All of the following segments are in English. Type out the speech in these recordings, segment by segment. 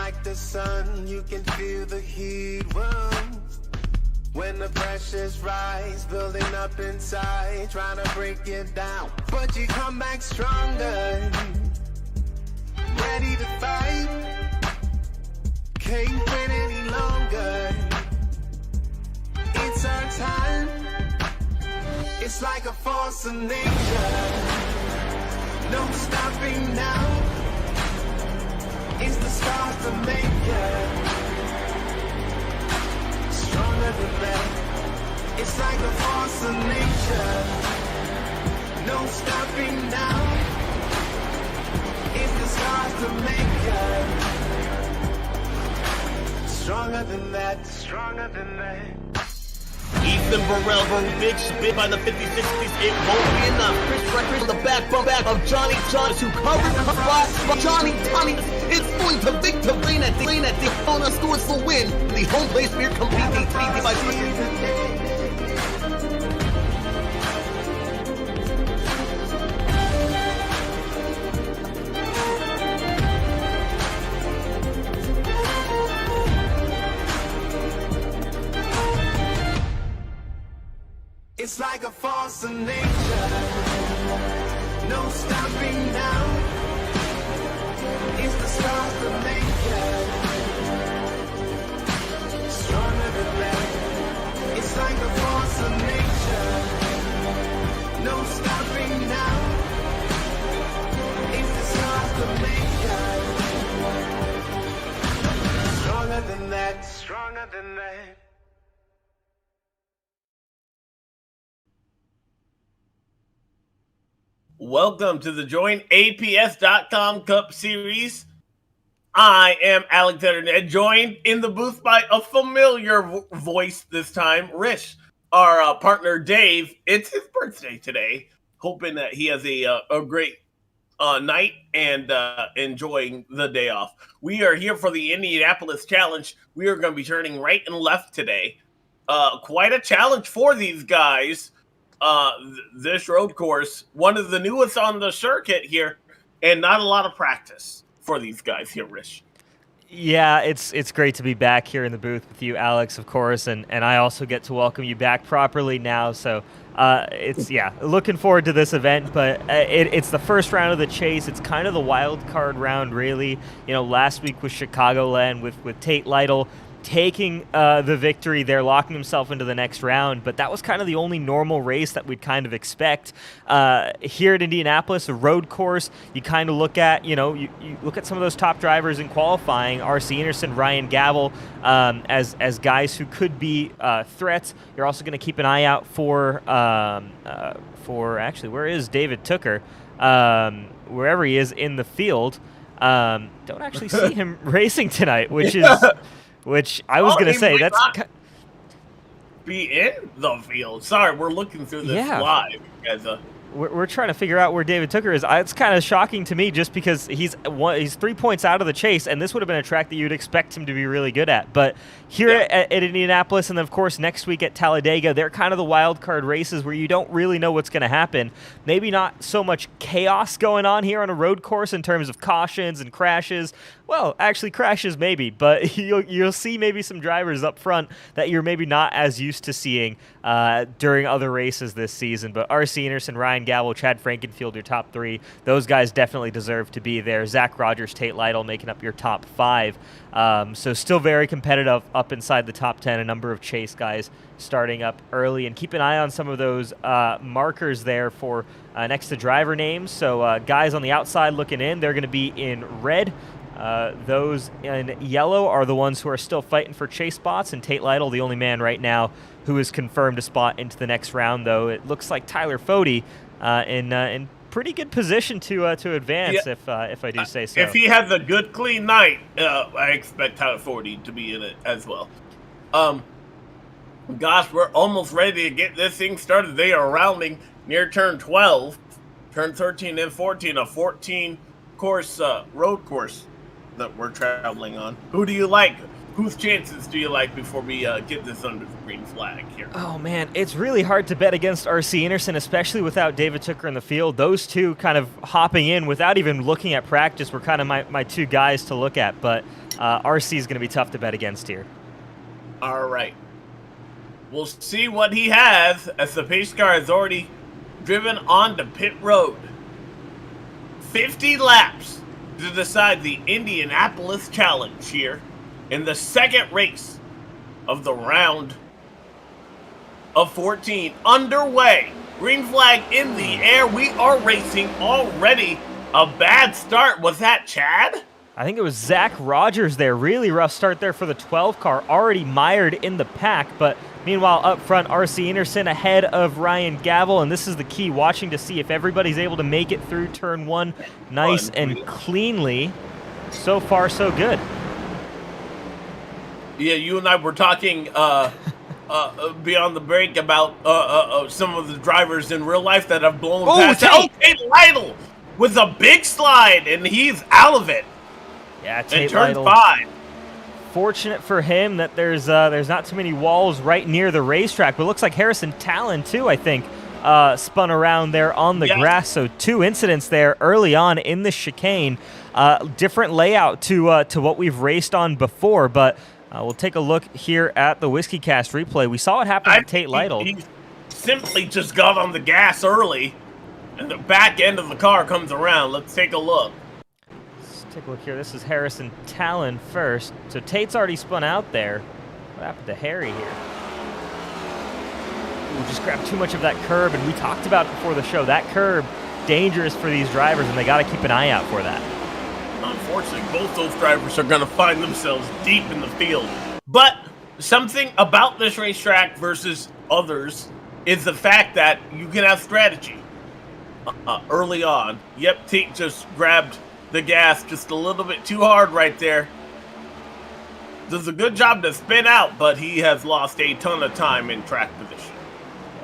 like the sun, you can feel the heat. Whoa. When the pressures rise, building up inside, trying to break it down. But you come back stronger, ready to fight. Can't wait any longer. It's our time. It's like a force of nature. No stopping now. It's the stars to make you stronger than that. It's like a force of nature. No stopping now. It's the stars to make you stronger than that. Stronger than that. Ethan Burrell, big spin by the 50-60s, it won't be enough. Chris Records on the back of Johnny Johns, who covered the spot, but Johnny, it's going to Victor Lane at the corner, scores the win. The home place here competing by It's like a force of nature. No stopping now. It's the stars that make you stronger than that. It's like a force of nature. No stopping now. It's the stars that make you stronger than that. Stronger than that. Welcome to the JoinAPS.com Cup Series. I am Alexander Ned, joined in the booth by a familiar voice this time, Rich. Our partner, Dave. It's his birthday today. Hoping that he has a great night and enjoying the day off. We are here for the Indianapolis Challenge. We are going to be turning right and left today. Quite a challenge for these guys. This road course, one of the newest on the circuit here, and not a lot of practice for these guys here, Rich. Yeah, it's great to be back here in the booth with you, Alex, of course, and I also get to welcome you back properly now. So looking forward to this event, but it's the first round of the chase. It's kind of the wild card round, really. You know, last week was Chicagoland with Tate Lytle taking the victory there, locking himself into the next round, but that was kind of the only normal race that we'd kind of expect. Here at Indianapolis, a road course, you kind of look at, you look at some of those top drivers in qualifying, R.C. Anderson, Ryan Gavel, as guys who could be threats. You're also going to keep an eye out for actually, where is David Tooker? Wherever he is in the field. Don't actually see him racing tonight, which is... Which I was going to say, that's... Be in the field. Sorry, we're looking through this live. We're trying to figure out where David Tooker is. It's kind of shocking to me just because he's 3 points out of the chase, and this would have been a track that you'd expect him to be really good at. But here at Indianapolis, and then, of course, next week at Talladega, they're kind of the wild card races where you don't really know what's going to happen. Maybe not so much chaos going on here on a road course in terms of cautions and crashes. Well, actually crashes maybe, but you'll see maybe some drivers up front that you're maybe not as used to seeing during other races this season. But R.C. Anderson, Ryan Gavel, Chad Frankenfield, your top three. Those guys definitely deserve to be there. Zach Rogers, Tate Lytle making up your top five. So still very competitive up inside the top 10. A number of chase guys starting up early. And keep an eye on some of those markers there for next to driver names. So guys on the outside looking in, they're going to be in red. Those in yellow are the ones who are still fighting for chase spots, and Tate Lytle, the only man right now who is confirmed a spot into the next round, though. It looks like Tyler Fode in pretty good position to advance, if I do say so. If he has a good, clean night, I expect Tyler Fode to be in it as well. Gosh, we're almost ready to get this thing started. They are rounding near turn 12, turn 13 and 14, a 14-course road course that we're traveling on. Who do you like? Whose chances do you like before we get this under the green flag here? Oh, man, it's really hard to bet against R.C. Anderson, especially without David Tooker in the field. Those two kind of hopping in without even looking at practice were kind of my two guys to look at, but R.C. is going to be tough to bet against here. All right. We'll see what he has as the pace car has already driven onto pit road. 50 laps to decide the Indianapolis Challenge here in the second race of the round of 14 underway. Green flag in the air. We are racing already. A bad start. Was that Chad? I think it was Zach Rogers there. Really rough start there for the 12 car, already mired in the pack. But meanwhile, up front, R.C. Anderson ahead of Ryan Gavel. And this is the key, watching to see if everybody's able to make it through turn one nice and cleanly. So far, so good. Yeah, you and I were talking beyond the break about some of the drivers in real life that have blown past. Oh, Tate Lytle with a big slide, and he's out of it. Yeah, Tate turn Lytle. 5. Fortunate for him that there's not too many walls right near the racetrack, but it looks like Harrison Talon too, I think, spun around there on the grass. So 2 incidents there early on in the chicane. Different layout to what we've raced on before, but we'll take a look here at the Whiskey Cast replay. We saw what happened to Tate Lytle. He simply just got on the gas early, and the back end of the car comes around. Let's take a look. Let's take a look here. This is Harrison Talon first. So Tate's already spun out there. What happened to Harry here? Ooh, just grabbed too much of that curb, and we talked about it before the show. That curb, dangerous for these drivers, and they got to keep an eye out for that. Unfortunately, both those drivers are going to find themselves deep in the field. But something about this racetrack versus others is the fact that you can have strategy early on. Yep, Tate just grabbed the gas just a little bit too hard right there. Does a good job to spin out, but he has lost a ton of time in track position.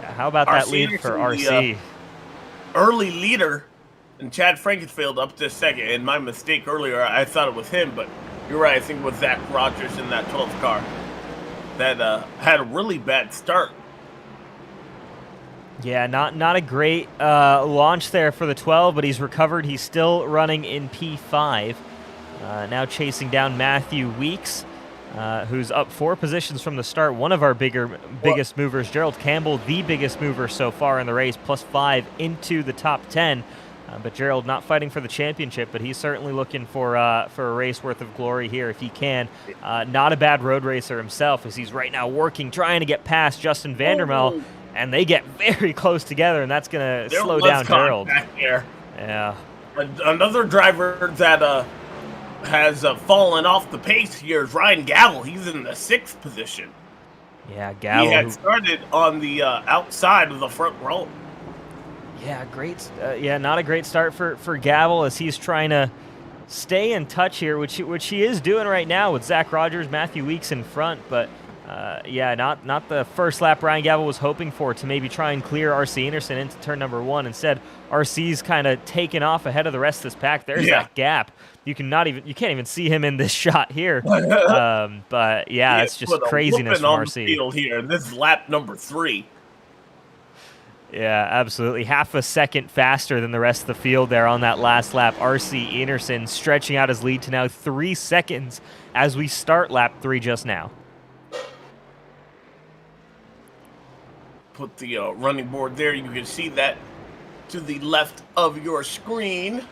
Yeah, how about that lead for RC? Early leader. And Chad Frankenfield up to second. And my mistake earlier, I thought it was him, but you're right. I think it was Zach Rogers in that 12th car that had a really bad start. Yeah, not a great launch there for the 12, but he's recovered. He's still running in P5. Now chasing down Matthew Weeks, who's up 4 positions from the start. One of our biggest movers, Gerald Campbell, the biggest mover so far in the race, +5 into the top 10. But Gerald not fighting for the championship, but he's certainly looking for a race worth of glory here if he can. Not a bad road racer himself, as he's right now working, trying to get past Justin Vandermel, and they get very close together, and that's going to slow down Gerald. Back there. Yeah. Another driver that has fallen off the pace here is Ryan Gavel. He's in the 6th position. Yeah, Gavel. He had started on the outside of the front row. Yeah, great. Not a great start for Gavel as he's trying to stay in touch here, which he is doing right now with Zach Rogers, Matthew Weeks in front. But not the first lap Ryan Gavel was hoping for, to maybe try and clear R.C. Anderson into turn number 1. Instead, R.C.'s kind of taken off ahead of the rest of this pack. There's that gap. You can't even see him in this shot here. But yeah, it's just craziness from R.C. Field here. This is lap number 3. Yeah, absolutely. Half a second faster than the rest of the field there on that last lap. R.C. Anderson stretching out his lead to now 3 seconds as we start lap 3 just now. Put the running board there. You can see that to the left of your screen.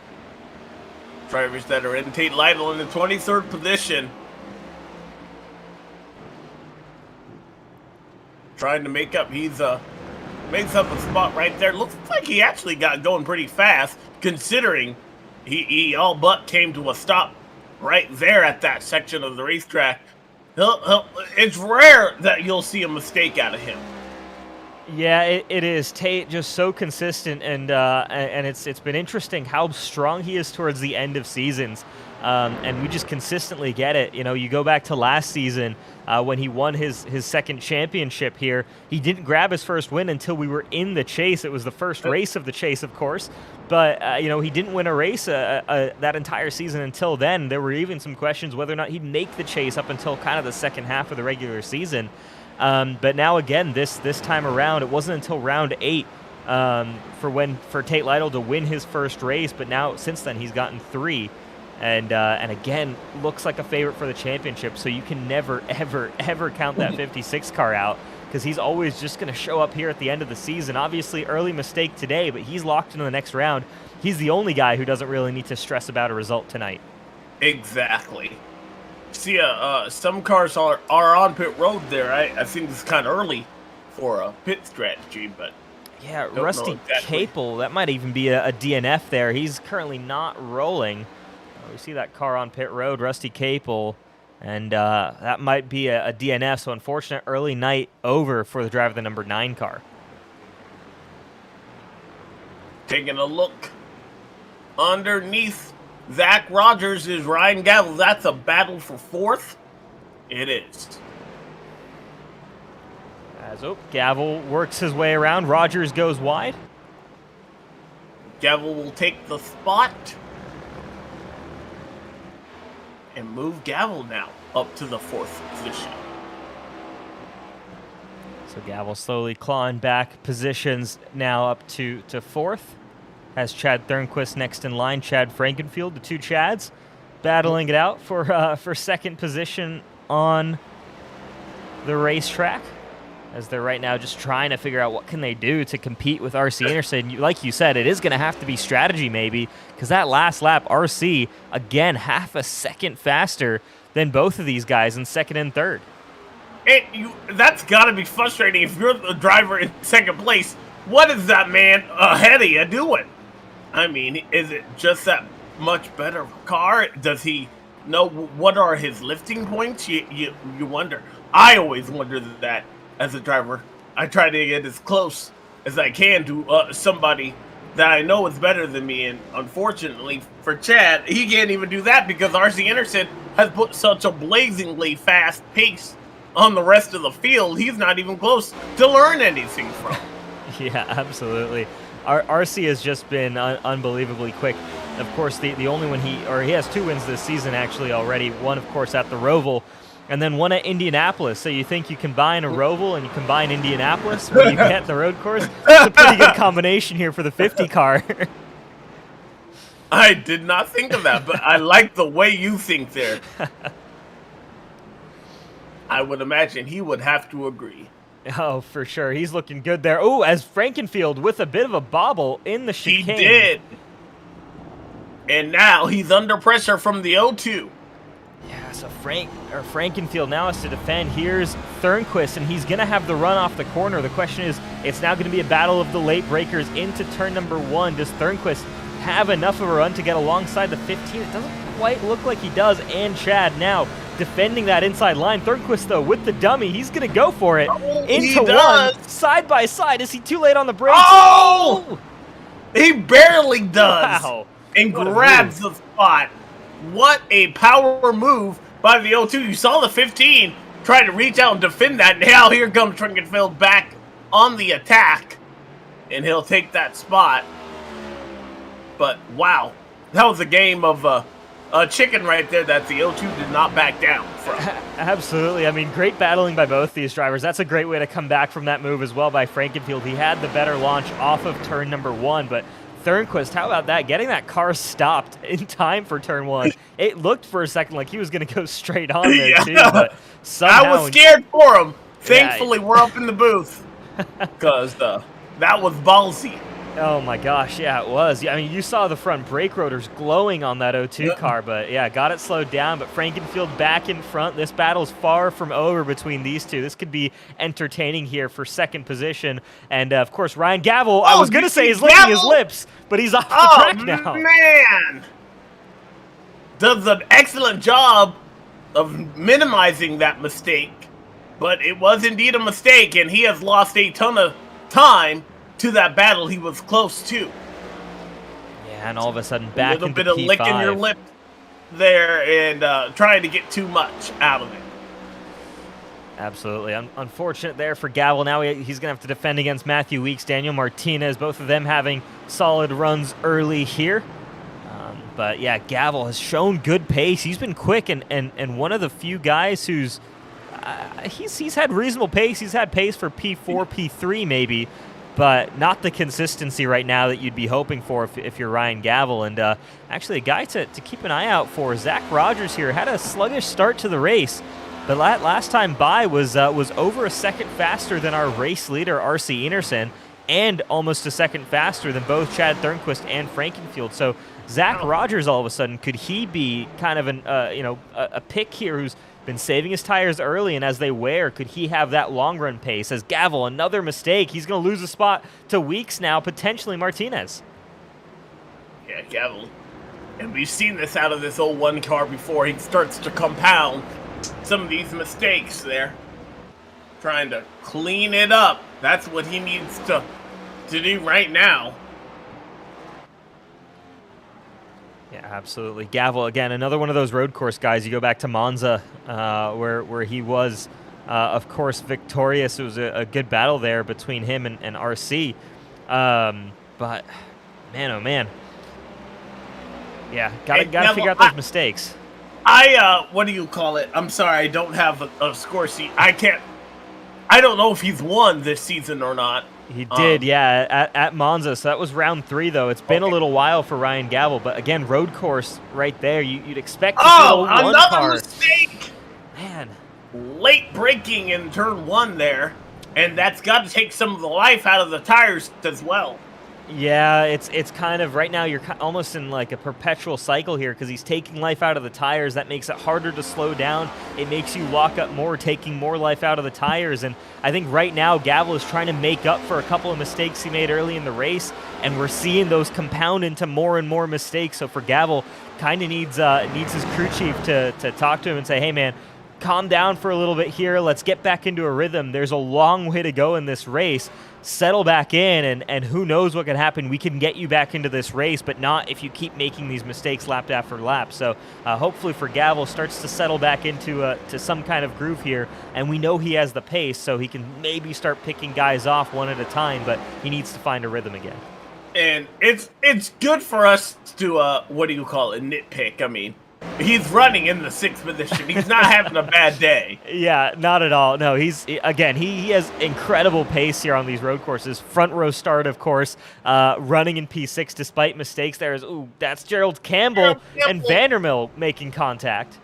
Drivers that are in. Tate Lytle in the 23rd position. Trying to make up. He's makes up a spot right there. Looks like he actually got going pretty fast, considering he all but came to a stop right there at that section of the racetrack. It's rare that you'll see a mistake out of him. Yeah, it is. Tate just so consistent, and it's been interesting how strong he is towards the end of seasons, and we just consistently get it. You know, you go back to last season when he won his second championship here. He didn't grab his first win until we were in the chase. It was the first race of the chase, of course, but you know, he didn't win a race that entire season until then. There were even some questions whether or not he'd make the chase up until kind of the second half of the regular season. But now again, this time around, it wasn't until round 8 for Tate Lytle to win his first race. But now since then, he's gotten 3, and again looks like a favorite for the championship. So you can never, ever, ever count that 56 car out, because he's always just going to show up here at the end of the season. Obviously, early mistake today, but he's locked into the next round. He's the only guy who doesn't really need to stress about a result tonight. Exactly. See, some cars are on pit road there. I think it's kind of early for a pit strategy, but yeah, Rusty exactly. Capel, that might even be a DNF there. He's currently not rolling. We see that car on pit road, Rusty Capel, and that might be a DNF, so unfortunate early night over for the driver of the number 9 car. Taking a look underneath Zach Rogers is Ryan Gavel. That's a battle for 4th. It is. As Gavel works his way around, Rogers goes wide. Gavel will take the spot and move Gavel now up to the 4th position. So Gavel slowly clawing back positions now up to 4th. Has Chad Thornquist next in line. Chad Frankenfield, the 2 Chads, battling it out for second position on the racetrack, as they're right now just trying to figure out what can they do to compete with RC Anderson. Like you said, it is going to have to be strategy maybe, because that last lap, RC, again, half a second faster than both of these guys in second and third. That's got to be frustrating if you're the driver in second place. What is that man ahead of you doing? I mean, is it just that much better car? Does he know what are his lifting points? You wonder. I always wonder that as a driver. I try to get as close as I can to somebody that I know is better than me, and unfortunately for Chad, he can't even do that because RC Anderson has put such a blazingly fast pace on the rest of the field. He's not even close to learn anything from. Yeah, absolutely. RC has just been unbelievably quick. Of course, the only one he has 2 wins this season actually already. One, of course, at the Roval, and then one at Indianapolis. So you think you combine a Roval and you combine Indianapolis when you get the road course? It's a pretty good combination here for the 50 car. I did not think of that, but I like the way you think there. I would imagine he would have to agree. Oh, for sure. He's looking good there. Oh, as Frankenfield with a bit of a bobble in the chicane. He did. And now he's under pressure from the 0-2. Yeah, so Frankenfield now has to defend. Here's Thornquist, and he's going to have the run off the corner. The question is, it's now going to be a battle of the late breakers into turn number 1. Does Thornquist have enough of a run to get alongside the 15? It doesn't quite look like he does, and Chad now defending that inside line. Thornquist, though, with the dummy, he's going to go for it. Into one, side by side. Is he too late on the brakes? Oh! He barely does. Wow. And grabs the spot. What a power move by the 0-2. You saw the 15 try to reach out and defend that. Now here comes Trinkenfeld back on the attack. And he'll take that spot. But, wow. That was a game of a chicken right there that the 0-2 did not back down from. Absolutely. I mean, great battling by both these drivers. That's a great way to come back from that move as well by Frankenfield. He had the better launch off of turn number 1, but Thornquist, how about that? Getting that car stopped in time for turn 1. It looked for a second like he was going to go straight on there, too, but somehow... I was scared for him. Thankfully, we're up in the booth because that was ballsy. Oh my gosh, yeah, it was. I mean, you saw the front brake rotors glowing on that 0-2 car, but yeah, got it slowed down. But Frankenfield back in front. This battle's far from over between these two. This could be entertaining here for second position. And of course, Ryan Gavel, I was going to say he's licking his lips, but he's off the track now. Man! Does an excellent job of minimizing that mistake. But it was indeed a mistake, and he has lost a ton of time to that battle he was close to. Yeah, and all of a sudden A back little into bit of P5. licking your lip there and trying to get too much out of it. Absolutely. Unfortunate there for Gavel. Now he's going to have to defend against Matthew Weeks, Daniel Martinez, both of them having solid runs early here. But yeah, Gavel has shown good pace. He's been quick and one of the few guys who's he's had reasonable pace. He's had pace for P4, P3 maybe, but not the consistency right now that you'd be hoping for if you're Ryan Gavel. And actually a guy to keep an eye out for, Zach Rogers here, had a sluggish start to the race. But last time by was over a second faster than our race leader, R.C. Enerson, and almost a second faster than both Chad Thornquist and Frankenfield. So Zach Rogers, all of a sudden, could he be kind of an a pick here who's been saving his tires early, and as they wear, could he have that long run pace? As Gavel, another mistake, he's going to lose a spot to Weeks now, potentially Martinez. Yeah, Gavel. And we've seen this out of this 01 car before. He starts to compound some of these mistakes there, trying to clean it up. That's what he needs to do right now. Yeah, absolutely. Gavel, again, another one of those road course guys. You go back to Monza, where he was, of course, victorious. It was a good battle there between him and RC. But, man, oh, man. Yeah, gotta figure out those mistakes. What do you call it? I'm sorry, I don't have a score sheet. I don't know if he's won this season or not. He did, yeah, at Monza. So that was round 3, though. It's been a little while for Ryan Gavel, but again, road course right there. You'd expect to see the another car. mistake! Man. Late braking in turn 1 there, and that's got to take some of the life out of the tires as well. Yeah, it's kind of, right now you're almost in like a perpetual cycle here because he's taking life out of the tires. That makes it harder to slow down. It makes you lock up more, taking more life out of the tires. And I think right now Gavel is trying to make up for a couple of mistakes he made early in the race, and we're seeing those compound into more and more mistakes. So for Gavel, kind of needs his crew chief to talk to him and say, hey man, calm down for a little bit here. Let's get back into a rhythm. There's a long way to go in this race. Settle back in, and who knows what can happen. We can get you back into this race, but not if you keep making these mistakes lap after lap. So hopefully for Gavel, starts to settle back into to some kind of groove here, and we know he has the pace, so he can maybe start picking guys off one at a time, but he needs to find a rhythm again. And it's good for us to, what do you call it, nitpick. I mean, he's running in the 6th position. He's not having a bad day. Yeah, not at all. No, he has incredible pace here on these road courses. Front row start, of course, running in P6 despite mistakes. That's Gerald Campbell and Vandermill making contact.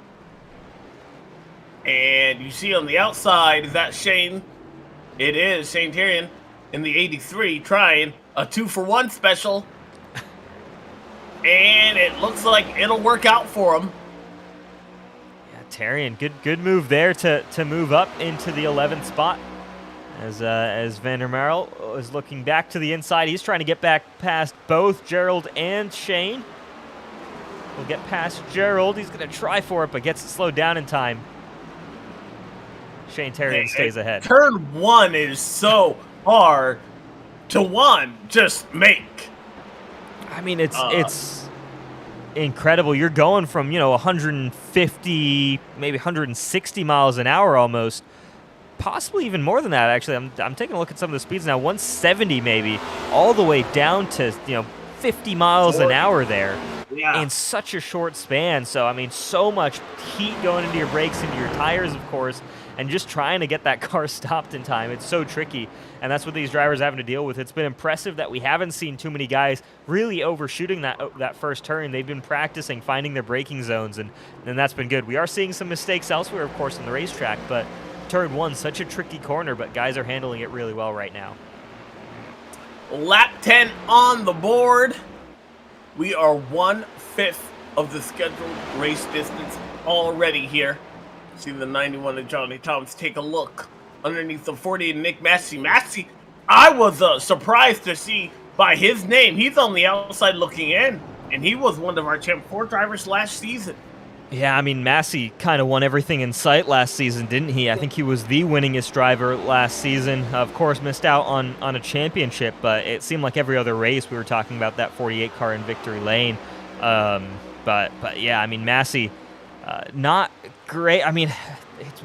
And you see on the outside, is that Shane? It is Shane Terrian in the 83 trying a 2-for-1 special. And it looks like it'll work out for him. Yeah, Terrian, good move there to move up into the 11th spot. As Vandermeer is looking back to the inside, he's trying to get back past both Gerald and Shane. He'll get past Gerald. He's going to try for it, but gets it slowed down in time. Shane Terrian stays ahead. Turn 1 is so hard to just make. I mean, it's incredible. You're going from 150, maybe 160 miles an hour almost, possibly even more than that. Actually, I'm taking a look at some of the speeds now, 170 maybe, all the way down to 50 miles an hour there. Yeah. In such a short span. So I mean, so much heat going into your brakes, into your tires, of course, and just trying to get that car stopped in time. It's so tricky, and that's what these drivers are having to deal with. It's been impressive that we haven't seen too many guys really overshooting that first turn. They've been practicing, finding their braking zones, and that's been good. We are seeing some mistakes elsewhere, of course, in the racetrack, but turn 1, such a tricky corner, but guys are handling it really well right now. Lap 10 on the board. We are 1/5 of the scheduled race distance already here. See the 91 of Johnny Thomas. Take a look underneath the 40 of Nick Massey. Massey, I was surprised to see by his name. He's on the outside looking in, and he was one of our Champ 4 drivers last season. Yeah, I mean, Massey kind of won everything in sight last season, didn't he? I think he was the winningest driver last season. Of course, missed out on a championship, but it seemed like every other race we were talking about that 48 car in victory lane. But yeah, I mean, Massey, not great. I mean,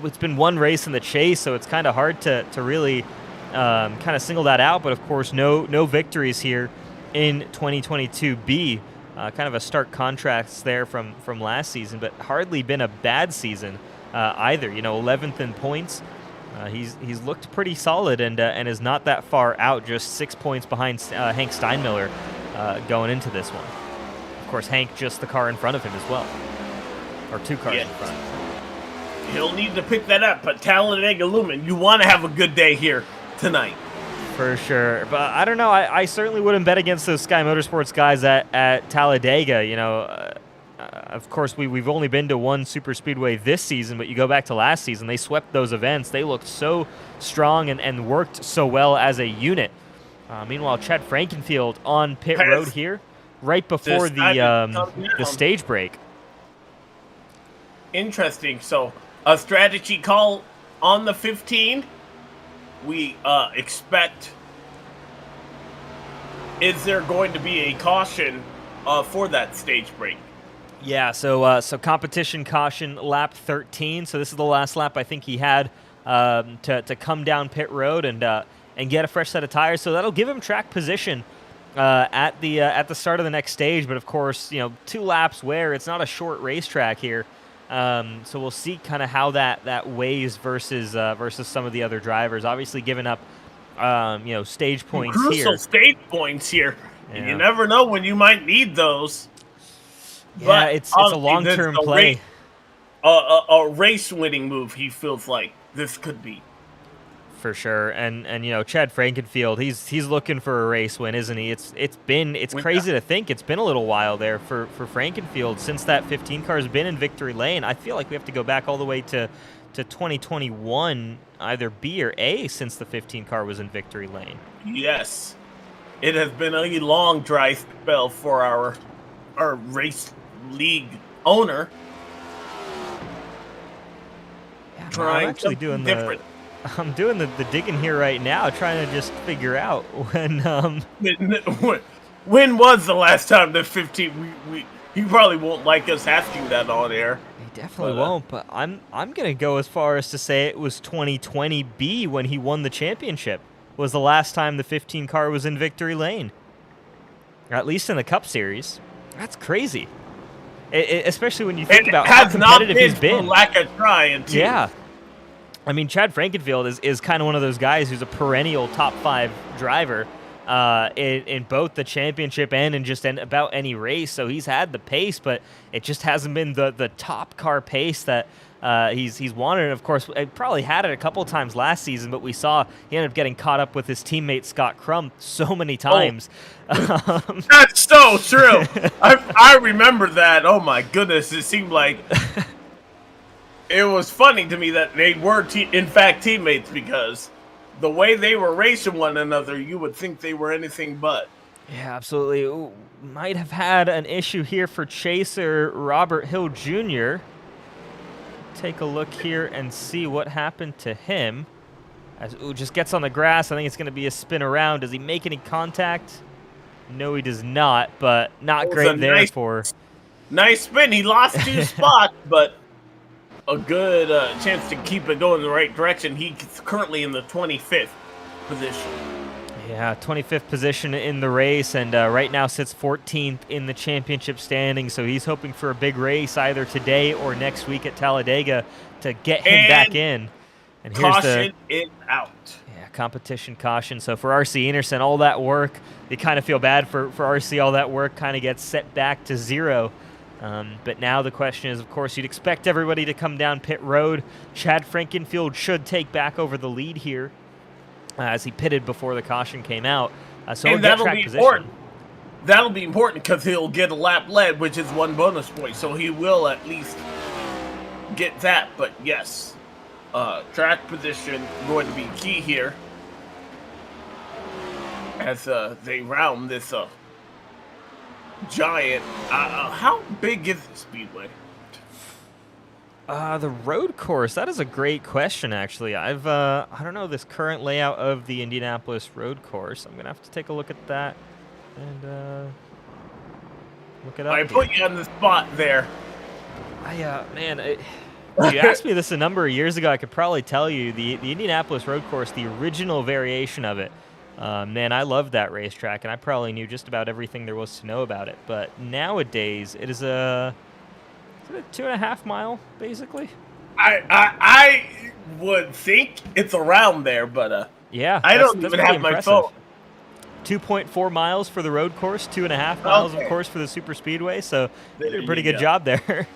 it's been one race in the chase, so it's kind of hard to really kind of single that out. But of course, no victories here in 2022B. Kind of a stark contrast there from last season, but hardly been a bad season either. 11th in points. He's looked pretty solid and is not that far out, just 6 points behind Hank Steinmiller going into this one. Of course, Hank just the car in front of him as well, or 2 cars in front. He'll need to pick that up, but Talladega Lumen, you want to have a good day here tonight. For sure, but I don't know. I certainly wouldn't bet against those Sky Motorsports guys at Talladega. Of course, we've only been to one super speedway this season, but you go back to last season, they swept those events. They looked so strong and worked so well as a unit. Meanwhile, Chad Frankenfield on pit road here, right before the stage break. Interesting. So a strategy call on the 15. We expect. Is there going to be a caution for that stage break? Yeah, so competition caution lap 13. So this is the last lap I think he had to come down pit road and get a fresh set of tires. So that'll give him track position at the start of the next stage. But of course, 2 laps where it's not a short racetrack here. So we'll see kind of how that weighs versus some of the other drivers. Obviously, giving up stage points here. Crucial stage points here. Yeah. And you never know when you might need those. Yeah, but it's a long-term play. A race-winning move. He feels like this could be. For sure, and Chad Frankenfield, he's looking for a race win, isn't he? It's crazy to think it's been a little while there for Frankenfield since that 15 car has been in victory lane. I feel like we have to go back all the way to 2021, either B or A, since the 15 car was in victory lane. Yes, it has been a long dry spell for our race league owner. Yeah, trying I'm actually doing different. I'm doing the digging here right now, trying to just figure out when. When was the last time the 15? He probably won't like us asking that on air. He definitely won't. But I'm gonna go as far as to say it was 2020B when he won the championship. Was the last time the 15 car was in victory lane, or at least in the Cup Series. That's crazy, especially when you think about how competitive he's been. Lack of trying too. Yeah. I mean, Chad Frankenfield is kind of one of those guys who's a perennial top 5 driver in both the championship and in just about any race. So he's had the pace, but it just hasn't been the top car pace that he's wanted. And of course, he probably had it a couple times last season, but we saw he ended up getting caught up with his teammate Scott Crump so many times. That's so true. I remember that. Oh my goodness, it seemed like. It was funny to me that they were, in fact, teammates, because the way they were racing one another, you would think they were anything but. Yeah, absolutely. Ooh, might have had an issue here for chaser Robert Hill Jr. Take a look here and see what happened to him. As just gets on the grass, I think it's going to be a spin around. Does he make any contact? No, he does not, but not great there for... Nice spin. He lost 2 spots, but... a good chance to keep it going in the right direction. He's currently in the 25th position. Yeah, 25th position in the race, and right now sits 14th in the championship standings. So he's hoping for a big race either today or next week at Talladega to get him back in. And here's caution it out. Yeah, competition caution. So for RC Enerson, all that work, you kind of feel bad for RC. All that work kind of gets set back to 0. But now the question is, of course, you'd expect everybody to come down pit road. Chad Frankenfield should take back over the lead here as he pitted before the caution came out. So and that'll be important. That'll be important because he'll get a lap lead, which is 1 bonus point. So he will at least get that. But yes, track position going to be key here as they round this giant. How big is the speedway? The road course. That is a great question, actually. I don't know this current layout of the Indianapolis road course. I'm gonna have to take a look at that and look it up I here. put you on the spot there. Man, if you asked me this a number of years ago, I could probably tell you the Indianapolis road course, the original variation of it. Man, I loved that racetrack, and I probably knew just about everything there was to know about it. But nowadays, it is a 2.5 mile, basically. I would think it's around there, but Yeah, I don't that's even pretty have my impressive. phone. 2.4 miles for the road course, 2.5 miles, Okay. of course, for the super speedway. So they did a There pretty you good go. job there.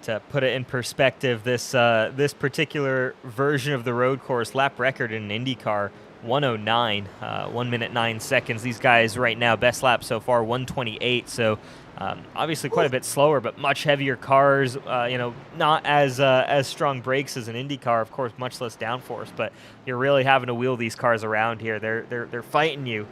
To put it in perspective, this particular version of the road course lap record in an IndyCar, 109, 1 minute 9 seconds. These guys right now, best lap so far, 128. So obviously quite a bit slower, but much heavier cars. Not as strong brakes as an IndyCar, of course, much less downforce. But you're really having to wheel these cars around here. They're fighting you,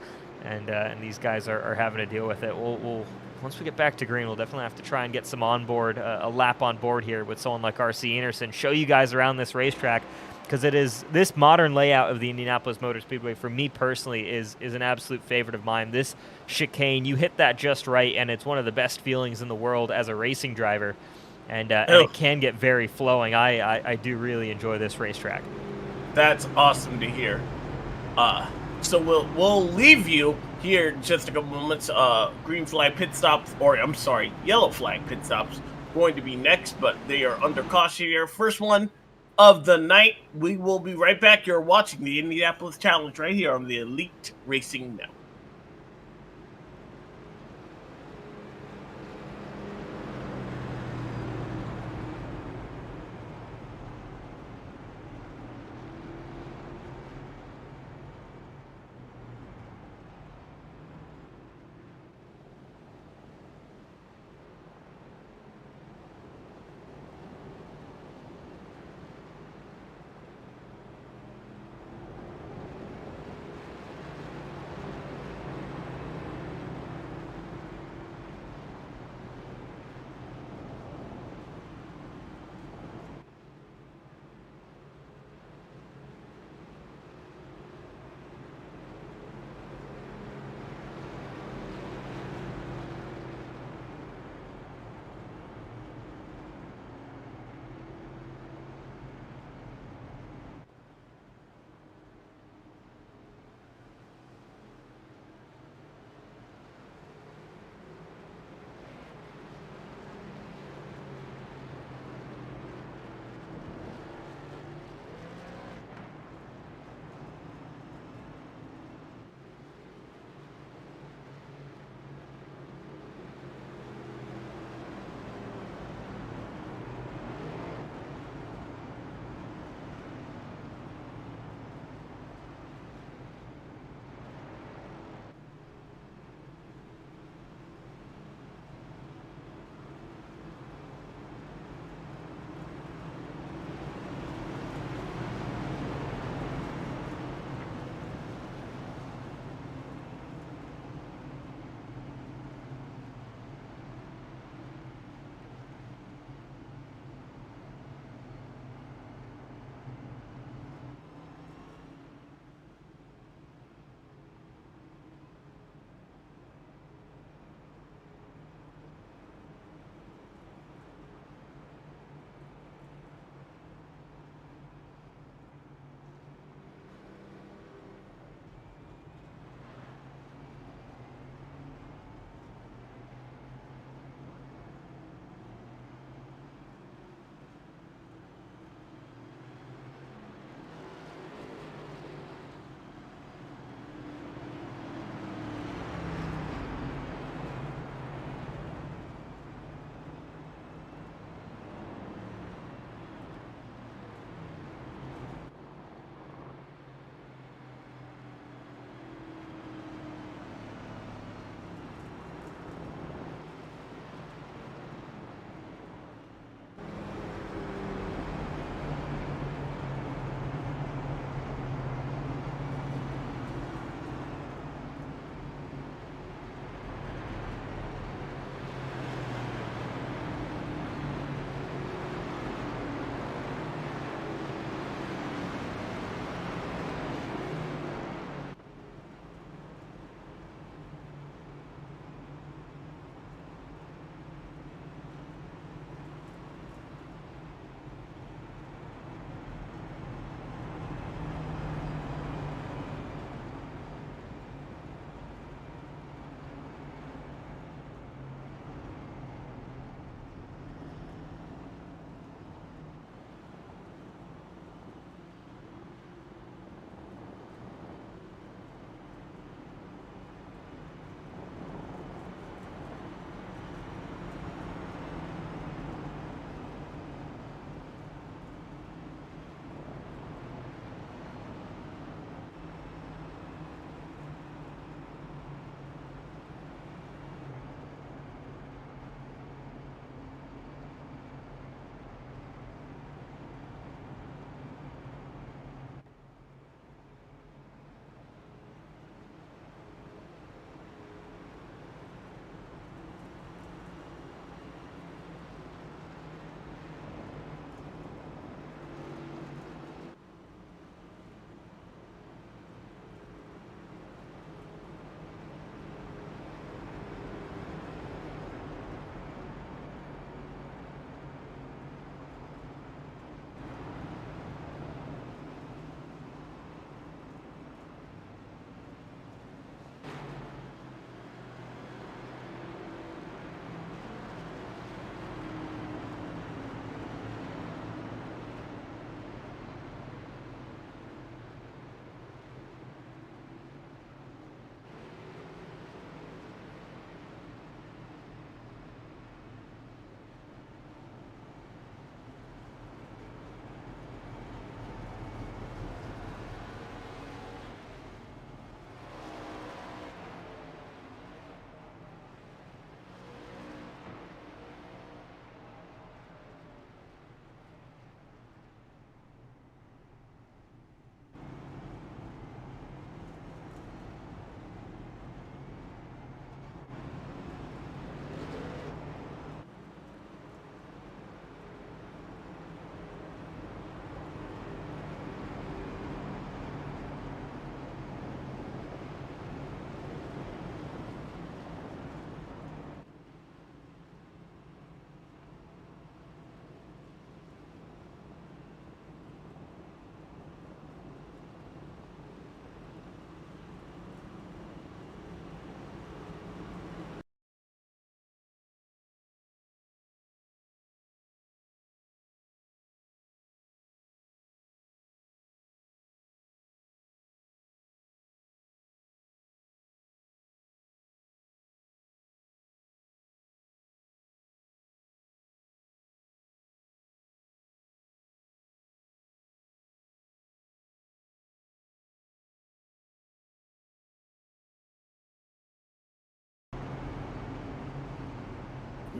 and these guys are having to deal with it. We'll once we get back to green, we'll definitely have to try and get some onboard, a lap on board here with someone like RC Anderson, show you guys around this racetrack, because it is this modern layout of the Indianapolis Motor Speedway, for me personally, is an absolute favorite of mine. This chicane, you hit that just right, and it's one of the best feelings in the world as a racing driver, and it can get very flowing. I do really enjoy this racetrack. That's awesome to hear. So we'll leave you here in just a couple moments. Green flag pit stops, or I'm sorry, yellow flag pit stops going to be next, but they are under caution here. First one of the night. We will be right back. You're watching the Indianapolis Challenge right here on the Elite Racing Network.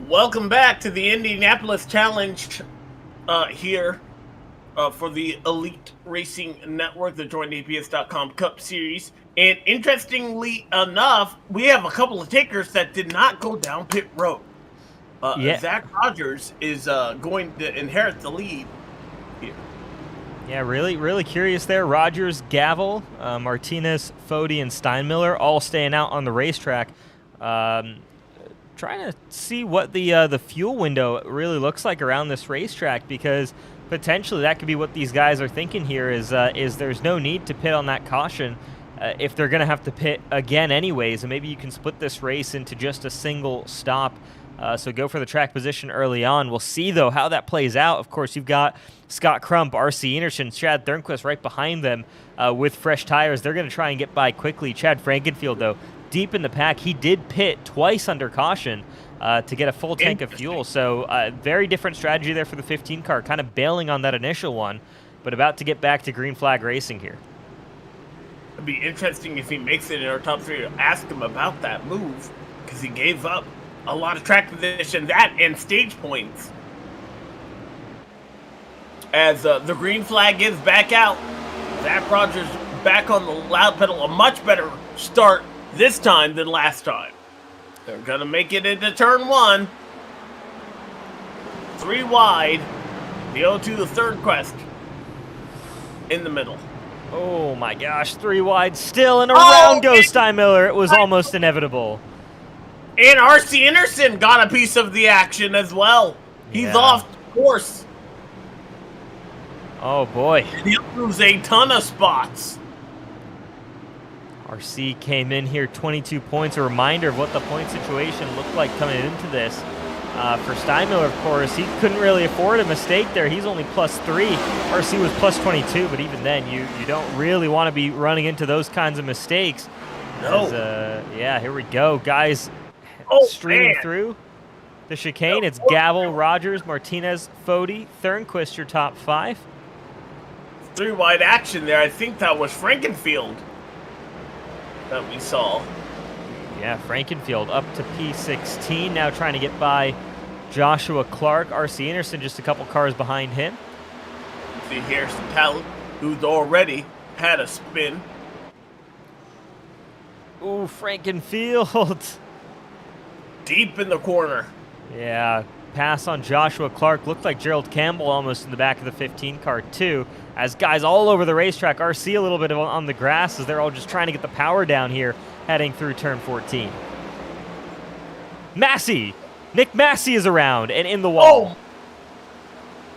Welcome back to the Indianapolis Challenge here for the Elite Racing Network, the Join APS.com Cup Series. And interestingly enough, we have a couple of takers that did not go down pit road. Zach Rogers is going to inherit the lead here. Yeah, really curious there. Rogers, Gavel, Martinez, Fody, and Steinmiller all staying out on the racetrack. Trying to see what the fuel window really looks like around this racetrack, because potentially that could be what these guys are thinking here is there's no need to pit on that caution if they're going to have to pit again anyways, and maybe you can split this race into just a single stop. So go for the track position early on. We'll see, though, how that plays out. Of course, you've got Scott Crump, R.C. Enerson, Chad Thornquist right behind them with fresh tires. They're going to try and get by quickly. Chad Frankenfield, though, deep in the pack. He did pit twice under caution to get a full tank of fuel. So very different strategy there for the 15 car, kind of bailing on that initial one, but about to get back to green flag racing here. It'd be interesting if he makes it in our top three to ask him about that move, because he gave up a lot of track position, that and stage points. As the green flag is back out, Zach Rogers back on the loud pedal. A much better start this time than last time. They're going to make it into turn one. 3 wide. The 0-2, the third quest in the middle. Oh my gosh, 3 wide still, and around goes Steinmiller. It was almost inevitable. And R.C. Enerson got a piece of the action as well. He's off course. Oh boy. He'll lose a ton of spots. RC came in here 22 points. A reminder of what the point situation looked like coming into this. For Steinmiller, of course, he couldn't really afford a mistake there. He's only +3. RC was +22, but even then, you don't really want to be running into those kinds of mistakes. No. Yeah, here we go, guys. Streaming through the chicane. It's Gavel, Rogers, Martinez, Fody, Thornquist, your top 5. 3 wide action there. I think that was Frankenfield that we saw. Yeah, Frankenfield up to P16, now trying to get by Joshua Clark. R.C. Enerson just a couple cars behind him. See here's some talent who's already had a spin. Ooh, Frankenfield. Deep in the corner. Yeah, pass on Joshua Clark. Looked like Gerald Campbell almost in the back of the 15 car too. As guys all over the racetrack, RC a little bit on the grass as they're all just trying to get the power down here heading through turn 14. Massey! Nick Massey is around and in the wall.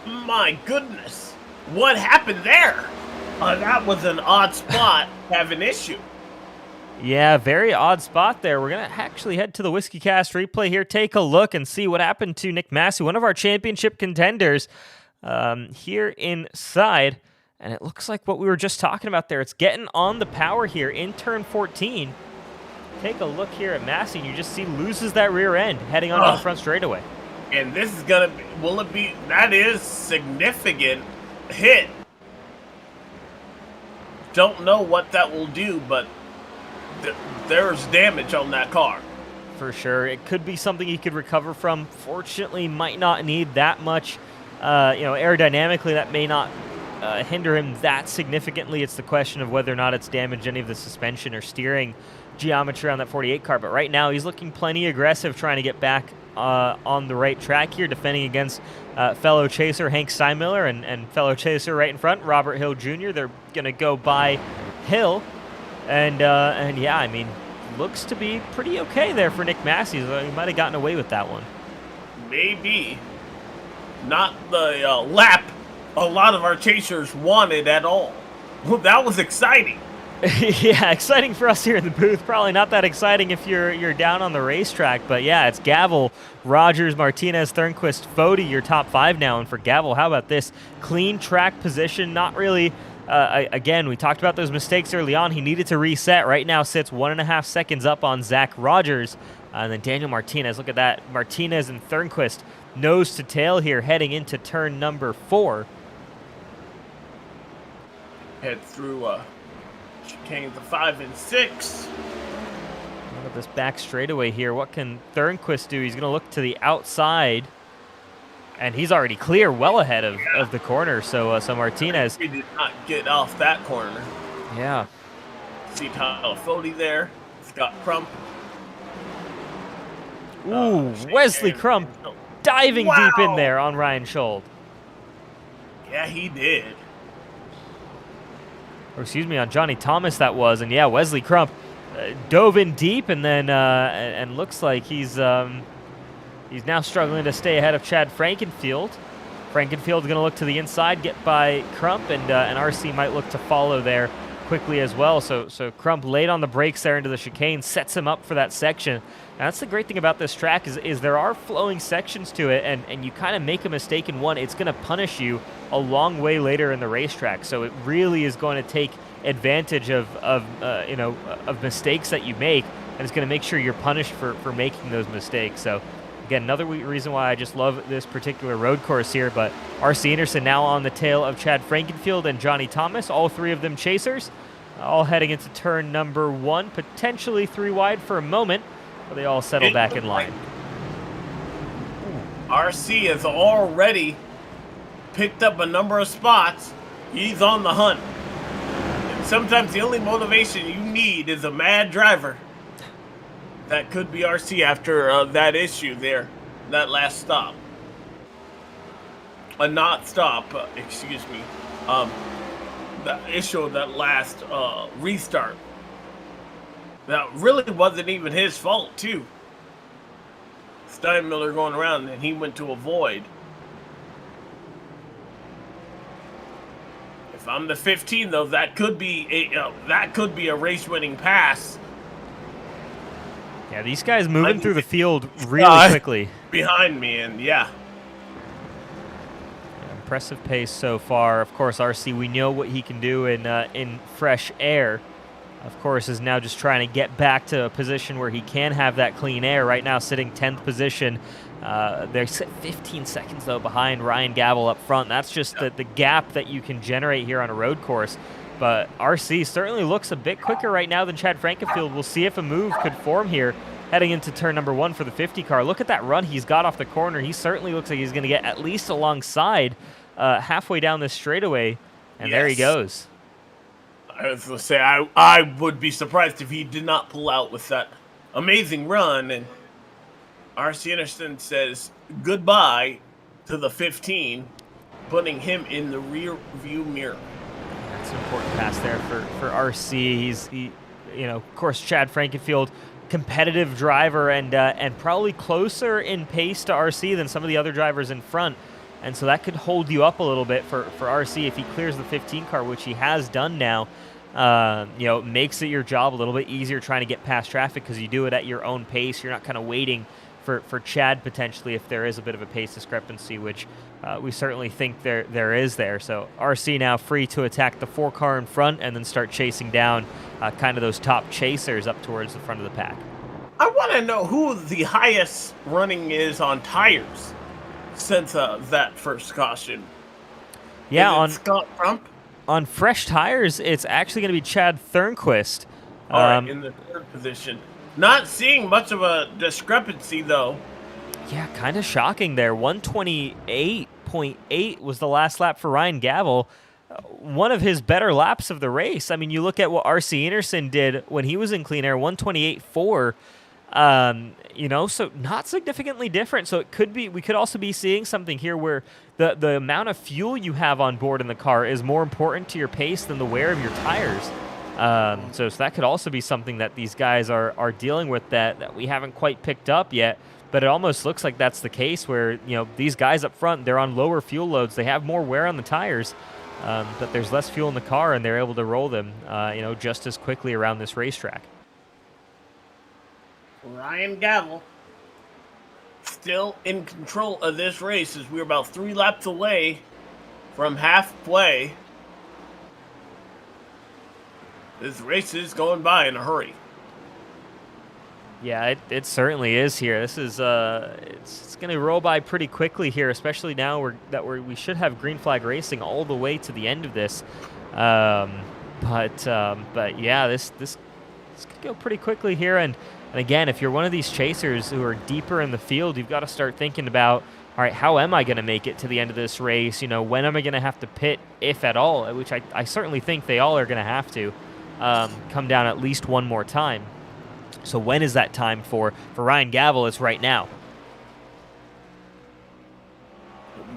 Oh, my goodness. What happened there? That was an odd spot to have an issue. Yeah, very odd spot there. We're going to actually head to the Whiskey Cast replay here, take a look and see what happened to Nick Massey, one of our championship contenders here inside. And it looks like what we were just talking about there. It's getting on the power here in turn 14. Take a look here at Massey, and you just see loses that rear end heading onto the front straightaway. And this is going to be, will it be, that is significant hit. Don't know what that will do, but there's damage on that car. For sure. It could be something he could recover from. Fortunately, might not need that much, aerodynamically, that may not hinder him that significantly. It's the question of whether or not it's damaged any of the suspension or steering geometry on that 48 car. But right now, he's looking plenty aggressive, trying to get back on the right track here, defending against fellow chaser Hank Steinmiller and fellow chaser right in front, Robert Hill Jr. They're going to go by Hill. And yeah, I mean, looks to be pretty okay there for Nick Massey. He might have gotten away with that one. Maybe. Not the lap a lot of our chasers wanted at all. Well, that was exciting. Yeah, exciting for us here in the booth. Probably not that exciting if you're down on the racetrack. But yeah, it's Gavel, Rogers, Martinez, Thornquist, Fody, your top 5 now. And for Gavel, how about this? Clean track position, not really... again, we talked about those mistakes early on. He needed to reset. Right now sits 1.5 seconds up on Zach Rogers. And then Daniel Martinez, look at that. Martinez and Thornquist nose to tail here heading into turn number 4. Head through chicane the 5 and 6. The But this back straightaway here, what can Thornquist do? He's going to look to the outside, and he's already clear, well ahead of the corner. So Martinez. He did not get off that corner. Yeah. See Tyler Fody there. Scott Crump. Ooh, Wesley Crump diving deep in there on Ryan Schold. Yeah, he did. Or excuse me, on Johnny Thomas that was. And yeah, Wesley Crump dove in deep, and then and looks like he's now struggling to stay ahead of Chad Frankenfield. Frankenfield's going to look to the inside, get by Crump, and RC might look to follow there quickly as well. So Crump laid on the brakes there into the chicane, sets him up for that section. And that's the great thing about this track is there are flowing sections to it, and you kind of make a mistake in one, it's going to punish you a long way later in the racetrack. So it really is going to take advantage of mistakes that you make, and it's going to make sure you're punished for making those mistakes. So again, another reason why I just love this particular road course here. But R.C. Anderson now on the tail of Chad Frankenfield and Johnny Thomas, all three of them chasers, all heading into turn number 1, potentially 3 wide for a moment, but they all settle back in line. RC has already picked up a number of spots. He's on the hunt. And sometimes the only motivation you need is a mad driver. That could be RC after that issue there, that last stop. Not stop, excuse me. The issue of that last restart. That really wasn't even his fault, too. Steinmiller going around, and he went to avoid. If I'm the 15, though, that could be a race-winning pass. Yeah, these guys moving through the field really quickly. Behind me, and yeah. Impressive pace so far. Of course, RC, we know what he can do in fresh air. Of course, is now just trying to get back to a position where he can have that clean air. Right now, sitting 10th position. They're 15 seconds, though, behind Ryan Gavel up front. That's just the gap that you can generate here on a road course. But RC certainly looks a bit quicker right now than Chad Frankenfield. We'll see if a move could form here heading into turn number 1 for the 50 car. Look at that run he's got off the corner. He certainly looks like he's going to get at least alongside halfway down this straightaway. And there he goes. I was going to say, I would be surprised if he did not pull out with that amazing run. And R.C. Anderson says goodbye to the 15, putting him in the rear view mirror. That's an important pass there for R.C. Of course, Chad Frankenfield, competitive driver and probably closer in pace to R.C. than some of the other drivers in front. And so that could hold you up a little bit for RC if he clears the 15 car, which he has done now. Makes it your job a little bit easier trying to get past traffic because you do it at your own pace. You're not kind of waiting for Chad potentially if there is a bit of a pace discrepancy, which we certainly think there is there. So RC now free to attack the 4 car in front and then start chasing down kind of those top chasers up towards the front of the pack. I want to know who the highest running is on tires since that first caution. Yeah, on Scott Crump? On fresh tires, it's actually going to be Chad Thornquist. All right, in the 3rd position. Not seeing much of a discrepancy, though. Yeah, kind of shocking there. 128.8 was the last lap for Ryan Gavel. One of his better laps of the race. I mean, you look at what R.C. Anderson did when he was in clean air, 128.4. So not significantly different. So we could also be seeing something here where the amount of fuel you have on board in the car is more important to your pace than the wear of your tires. So that could also be something that these guys are dealing with that we haven't quite picked up yet. But it almost looks like that's the case where, these guys up front, they're on lower fuel loads. They have more wear on the tires, but there's less fuel in the car, and they're able to roll them, just as quickly around this racetrack. Ryan Gavel still in control of this race as we're about 3 laps away from halfway. This race is going by in a hurry. Yeah, it certainly is here. This is it's going to roll by pretty quickly here, especially now we should have green flag racing all the way to the end of this. But yeah, this this could go pretty quickly here. And again, if you're one of these chasers who are deeper in the field, you've got to start thinking about, all right, how am I going to make it to the end of this race? You know, when am I going to have to pit, if at all, which I certainly think they all are going to have to come down at least one more time. So when is that time for Ryan Gavel? It's right now.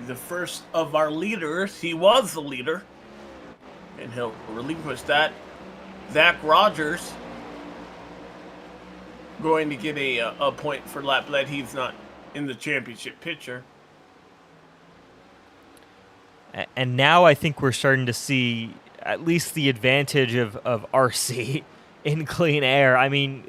The first of our leaders. He was the leader, and he'll relinquish that. Zach Rogers going to get a point for lap lead. He's not in the championship picture. And now I think we're starting to see at least the advantage of RC in clean air. I mean,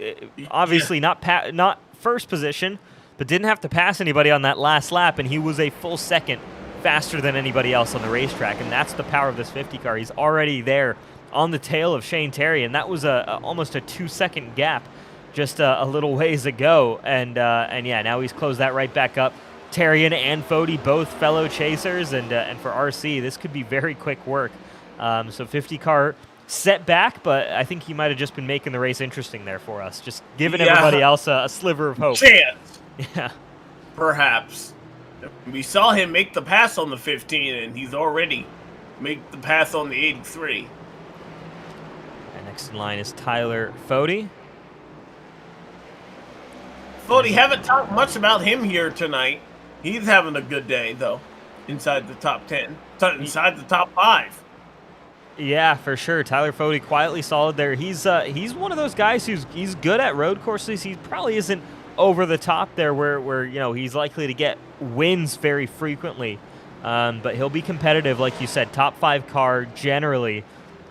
obviously not first position, but didn't have to pass anybody on that last lap, and he was a full second faster than anybody else on the racetrack, and that's the power of this 50 car. He's already there on the tail of Shane Terry, and that was almost a 2-second gap just a little ways ago, and yeah, now he's closed that right back up. Terrian and Fody, both fellow chasers, and for RC, this could be very quick work. So 50 car setback, but I think he might have just been making the race interesting there for us, just giving everybody else a sliver of hope. Chance. Yeah. Perhaps. We saw him make the pass on the 15, and he's already made the pass on the 83. And next in line is Tyler Fody. Fody, haven't talked much about him here tonight. He's having a good day, though, inside the top 10, inside the top 5. Yeah, for sure. Tyler Fody quietly solid there. He's one of those guys he's good at road courses. He probably isn't over the top there where you know he's likely to get wins very frequently, but he'll be competitive, like you said, top 5 car generally,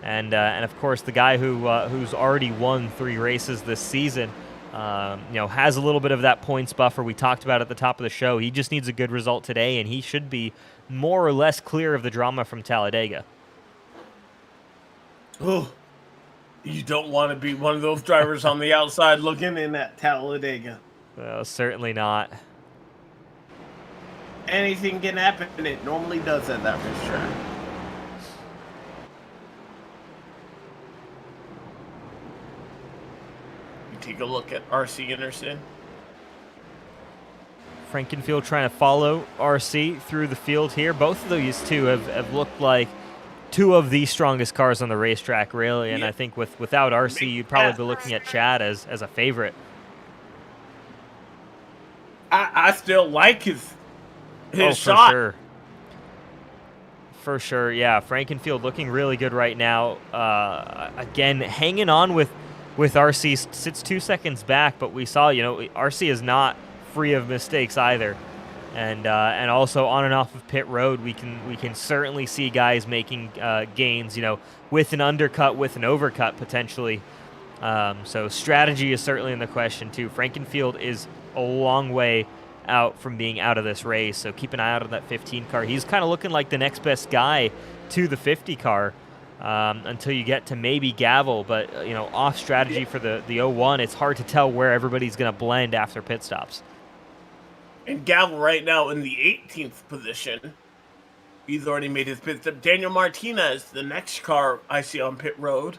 and of course the guy who's already won 3 races this season. You know, has a little bit of that points buffer we talked about at the top of the show. He just needs a good result today, and he should be more or less clear of the drama from Talladega. Oh, you don't want to be one of those drivers on the outside looking in at Talladega. Well, certainly not. Anything can happen, and it normally does at that racetrack. Take a look at RC Anderson. Frankenfield trying to follow RC through the field here. Both of these two have looked like 2 of the strongest cars on the racetrack, really. And I think without RC, you'd probably be looking at Chad as a favorite. I still like his shot. For sure. For sure, yeah. Frankenfield looking really good right now. Again, hanging on with RC, sits 2 seconds back, but we saw, you know, RC is not free of mistakes either, and also on and off of pit road, we can certainly see guys making gains, you know, with an undercut, with an overcut potentially. So strategy is certainly in the question too. Frankenfield is a long way out from being out of this race, so keep an eye out on that 15 car. He's kind of looking like the next best guy to the 50 car. Until you get to maybe Gavel, but you know, off strategy for the 01, it's hard to tell where everybody's going to blend after pit stops. And Gavel right now in the 18th position. He's already made his pit stop. Daniel Martinez, the next car I see on pit road.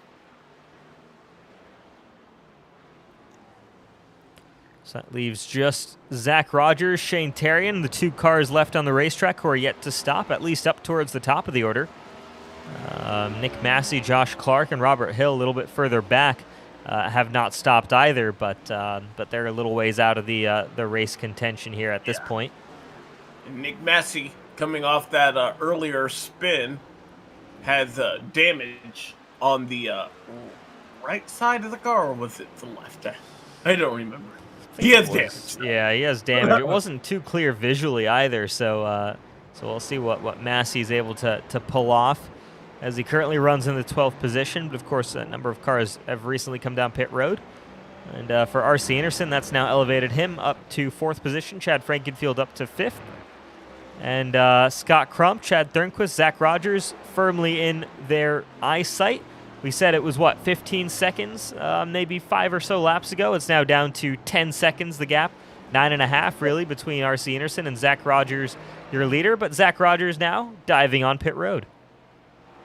So that leaves just Zach Rogers, Shane Terrian, the 2 cars left on the racetrack who are yet to stop, at least up towards the top of the order. Nick Massey, Josh Clark, and Robert Hill a little bit further back have not stopped either, but they're a little ways out of the race contention here at this point. And Nick Massey, coming off that earlier spin, has damage on the right side of the car, or was it the left? I don't remember. He has damage. Yeah, he has damage. It wasn't too clear visually either, so we'll see what Massey's able to pull off, as he currently runs in the 12th position. But of course, a number of cars have recently come down pit road. And for RC Anderson, that's now elevated him up to 4th position. Chad Frankenfield up to 5th. And Scott Crump, Chad Thornquist, Zach Rogers firmly in their eyesight. We said it was, 15 seconds, maybe 5 or so laps ago. It's now down to 10 seconds, the gap. 9.5, really, between RC Anderson and Zach Rogers, your leader. But Zach Rogers now diving on pit road.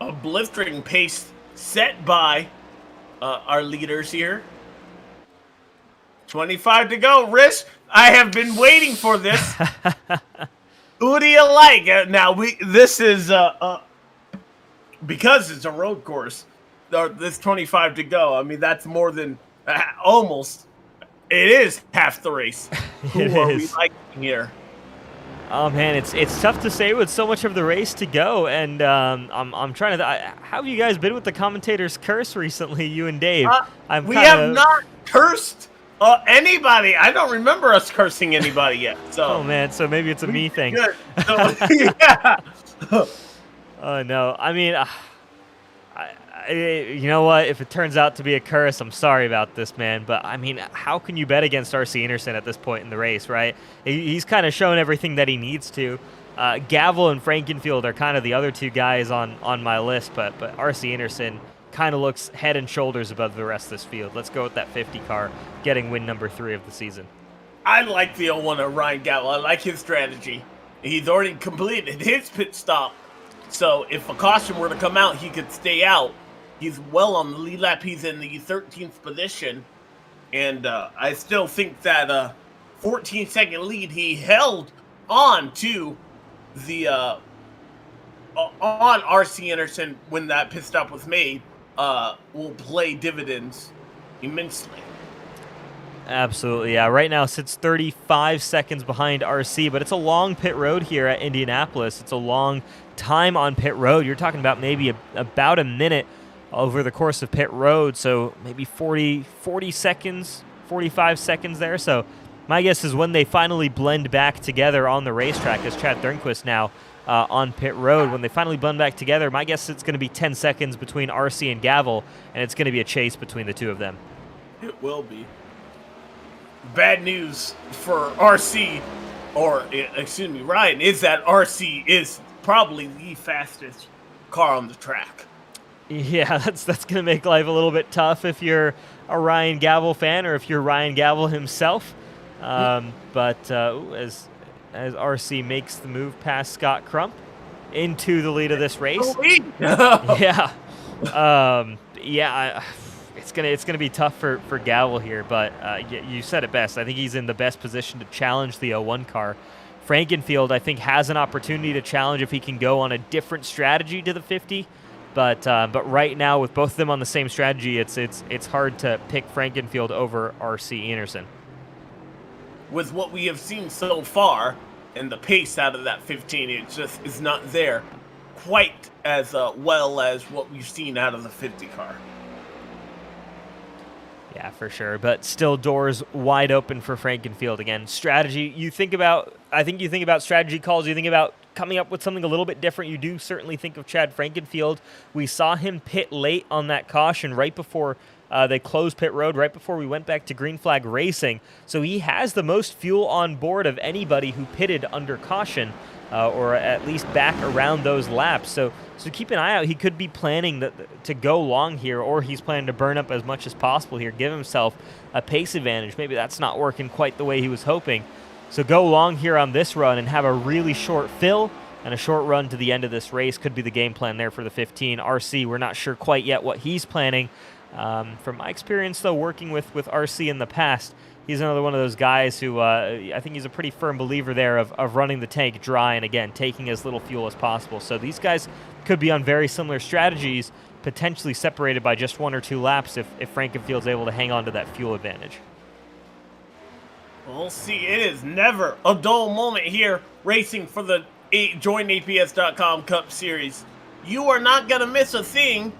A blistering pace set by our leaders here. 25 to go. Rich, I have been waiting for this. Who do you like? Now, this is because it's a road course, this 25 to go. I mean, that's more than almost. It is half the race. Who are we liking here? Oh man, it's tough to say with so much of the race to go, and I'm trying to. How have you guys been with the commentator's curse recently, you and Dave? We have not cursed anybody. I don't remember us cursing anybody yet. So. Oh man, so maybe it's a me thing. Good. So, yeah. Oh no, I mean, you know what? If it turns out to be a curse, I'm sorry about this, man. But I mean, how can you bet against R.C. Anderson at this point in the race, right? He's kind of shown everything that he needs to. Gavel and Frankenfield are kind of the other two guys on my list, but R.C. Anderson kind of looks head and shoulders above the rest of this field. Let's go with that 50 car, getting win number 3 of the season. I like the 01 of Ryan Gavel. I like his strategy. He's already completed his pit stop, so if a caution were to come out, he could stay out. He's well on the lead lap. He's in the 13th position, and I still think that 14-second lead he held on to the on R.C. Anderson when that pit stop was made will play dividends immensely. Absolutely, yeah. Right now sits 35 seconds behind RC, but it's a long pit road here at Indianapolis. It's a long time on pit road. You're talking about maybe about a minute over the course of pit road, so maybe 40 seconds, 45 seconds there. So my guess is when they finally blend back together on the racetrack, as Chad Thornquist now on pit road, when they finally blend back together, my guess it's going to be 10 seconds between RC and Gavel, and it's going to be a chase between the two of them. It will be. Bad news for RC, or excuse me, Ryan, is that RC is probably the fastest car on the track. Yeah, that's going to make life a little bit tough if you're a Ryan Gavel fan or if you're Ryan Gavel himself. But as RC makes the move past Scott Crump into the lead of this race, yeah, it's gonna be tough for Gavel here. But you said it best. I think he's in the best position to challenge the 01 car. Frankenfield, I think, has an opportunity to challenge if he can go on a different strategy to the 50. But right now, with both of them on the same strategy, it's hard to pick Frankenfield over R.C. Anderson. With what we have seen so far and the pace out of that 15, it just is not there quite as well as what we've seen out of the 50 car. Yeah, for sure. But still doors wide open for Frankenfield. Again, strategy, I think you think about strategy calls, you think about coming up with something a little bit different. You do certainly think of Chad Frankenfield. We saw him pit late on that caution right before they closed pit road, right before we went back to green flag racing. So he has the most fuel on board of anybody who pitted under caution, or at least back around those laps. So keep an eye out. He could be planning to go long here, or he's planning to burn up as much as possible here, give himself a pace advantage. Maybe that's not working quite the way he was hoping. So go long here on this run and have a really short fill and a short run to the end of this race could be the game plan there for the 15. RC, we're not sure quite yet what he's planning. From my experience, though, working with RC in the past, he's another one of those guys who I think he's a pretty firm believer there of running the tank dry and, again, taking as little fuel as possible. So these guys could be on very similar strategies, potentially separated by just 1 or 2 laps if Frankenfield's able to hang on to that fuel advantage. We'll see. It is never a dull moment here racing for the JoinAPS.com Cup Series. You are not going to miss a thing.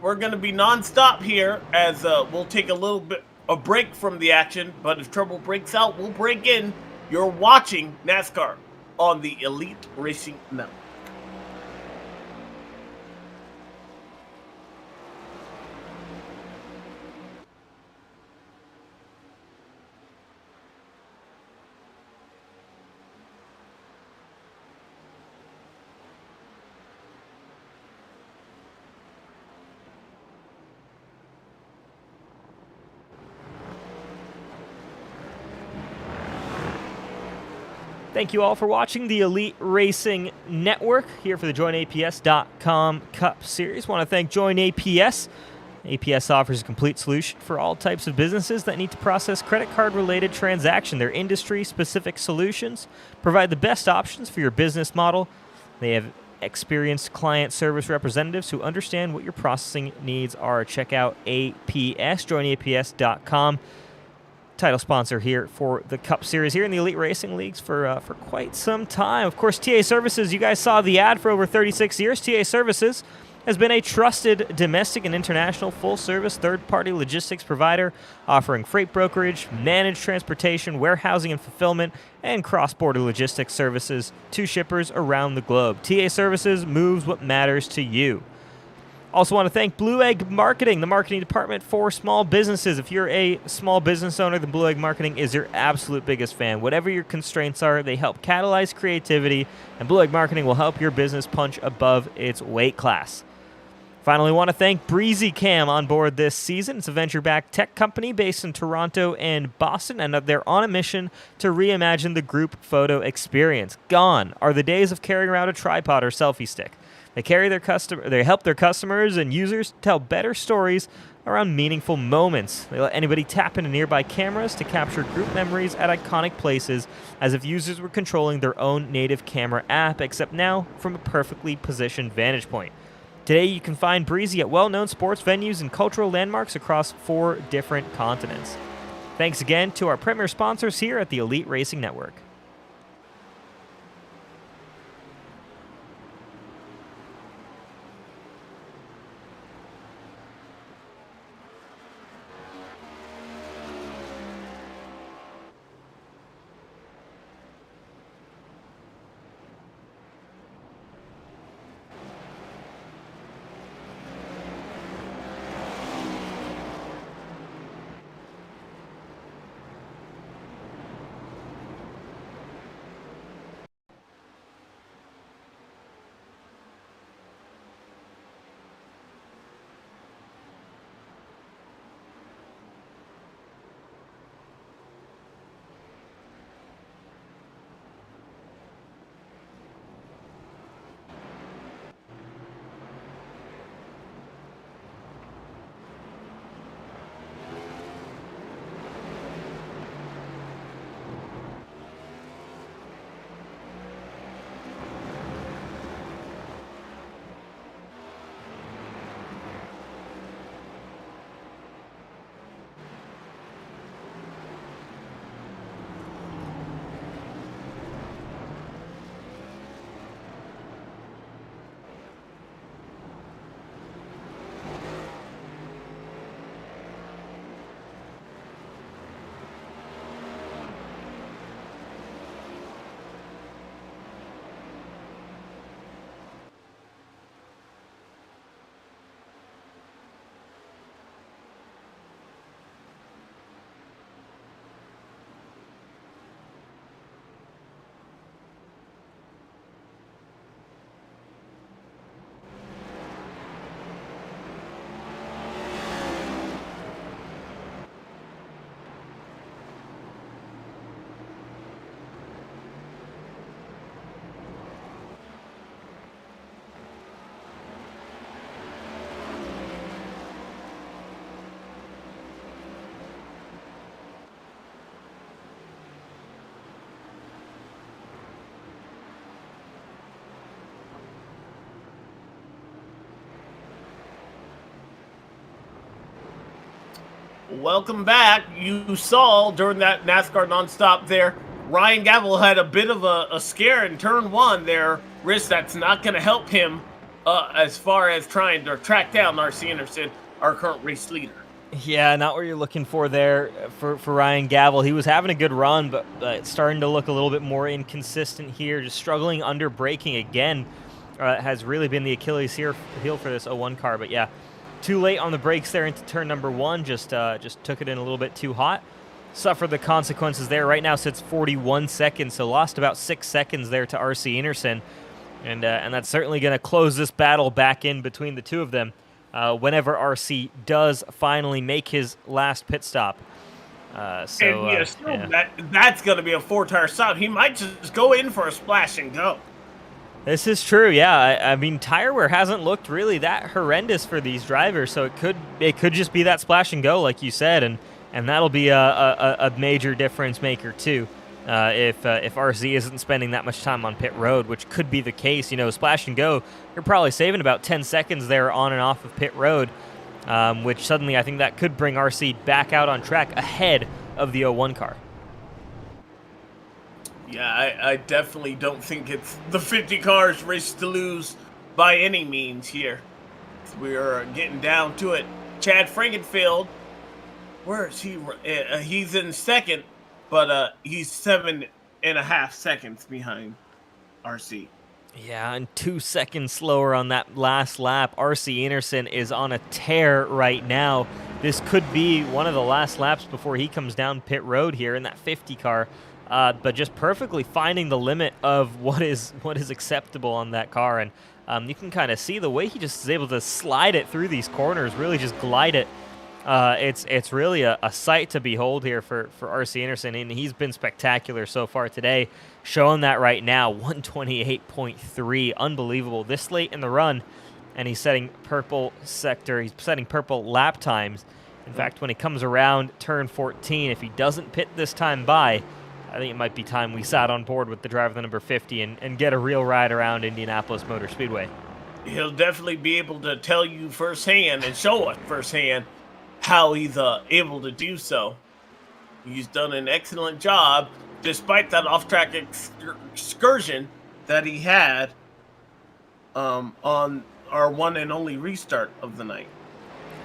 We're going to be nonstop here as we'll take a break from the action, but if trouble breaks out, we'll break in. You're watching NASCAR on the Elite Racing Network. Thank you all for watching the Elite Racing Network here for the JoinAPS.com Cup Series. Want to thank Join APS APS offers a complete solution for all types of businesses that need to process credit card-related transaction. Their industry-specific solutions provide the best options for your business model. They have experienced client service representatives who understand what your processing needs are. Check out APS. Join APS.com. Title sponsor here for the Cup Series here in the Elite Racing Leagues for quite some time. Of course, TA Services, you guys saw the ad for over 36 years. TA Services has been a trusted domestic and international full-service third-party logistics provider offering freight brokerage, managed transportation, warehousing and fulfillment, and cross-border logistics services to shippers around the globe. TA Services moves what matters to you. Also want to thank Blue Egg Marketing, the marketing department for small businesses. If you're a small business owner, then Blue Egg Marketing is your absolute biggest fan. Whatever your constraints are, they help catalyze creativity, and Blue Egg Marketing will help your business punch above its weight class. Finally, want to thank Breezy Cam on board this season. It's a venture-backed tech company based in Toronto and Boston, and they're on a mission to reimagine the group photo experience. Gone are the days of carrying around a tripod or selfie stick. They help their customers and users tell better stories around meaningful moments. They let anybody tap into nearby cameras to capture group memories at iconic places, as if users were controlling their own native camera app, except now from a perfectly positioned vantage point. Today, you can find Breezy at well-known sports venues and cultural landmarks across 4 different continents. Thanks again to our premier sponsors here at the Elite Racing Network. Welcome back. You saw during that NASCAR nonstop there, Ryan Gavel had a bit of a scare in turn 1 there. Risk that's not going to help him as far as trying to track down R.C. Anderson, our current race leader. Yeah, not what you're looking for there for Ryan Gavel. He was having a good run, but it's starting to look a little bit more inconsistent here. Just struggling under braking again has really been the Achilles heel for this 01 car. But yeah, too late on the brakes there into turn number 1. Just took it in a little bit too hot. Suffered the consequences there. Right now sits 41 seconds, so lost about 6 seconds there to R.C. Anderson. And that's certainly going to close this battle back in between the two of them whenever RC does finally make his last pit stop. That's going to be a 4-tire stop. He might just go in for a splash and go. This is true, yeah. I mean, tire wear hasn't looked really that horrendous for these drivers, so it could just be that splash and go, like you said, and that'll be a major difference maker too. If RC isn't spending that much time on pit road, which could be the case, you know, splash and go, you're probably saving about 10 seconds there on and off of pit road, which suddenly I think that could bring RC back out on track ahead of the 01 car. Yeah, I definitely don't think it's the 50 car's race to lose by any means here. We are getting down to it. Chad Frankenfield, where is he? He's in second, but he's 7.5 seconds behind RC. Yeah, and 2 seconds slower on that last lap. RC Anderson is on a tear right now. This could be one of the last laps before he comes down pit road here in that 50 car. But just perfectly finding the limit of what is acceptable on that car. And you can kind of see the way he just is able to slide it through these corners, really just glide it. It's really a sight to behold here for RC Anderson, and he's been spectacular so far today, showing that right now, 128.3, unbelievable. This late in the run, and he's setting purple sector, he's setting purple lap times. In fact, when he comes around turn 14, if he doesn't pit this time by, I think it might be time we sat on board with the driver, the number 50, and get a real ride around Indianapolis Motor Speedway. He'll definitely be able to tell you firsthand and show us firsthand how he's able to do so. He's done an excellent job, despite that off-track excursion that he had on our one and only restart of the night.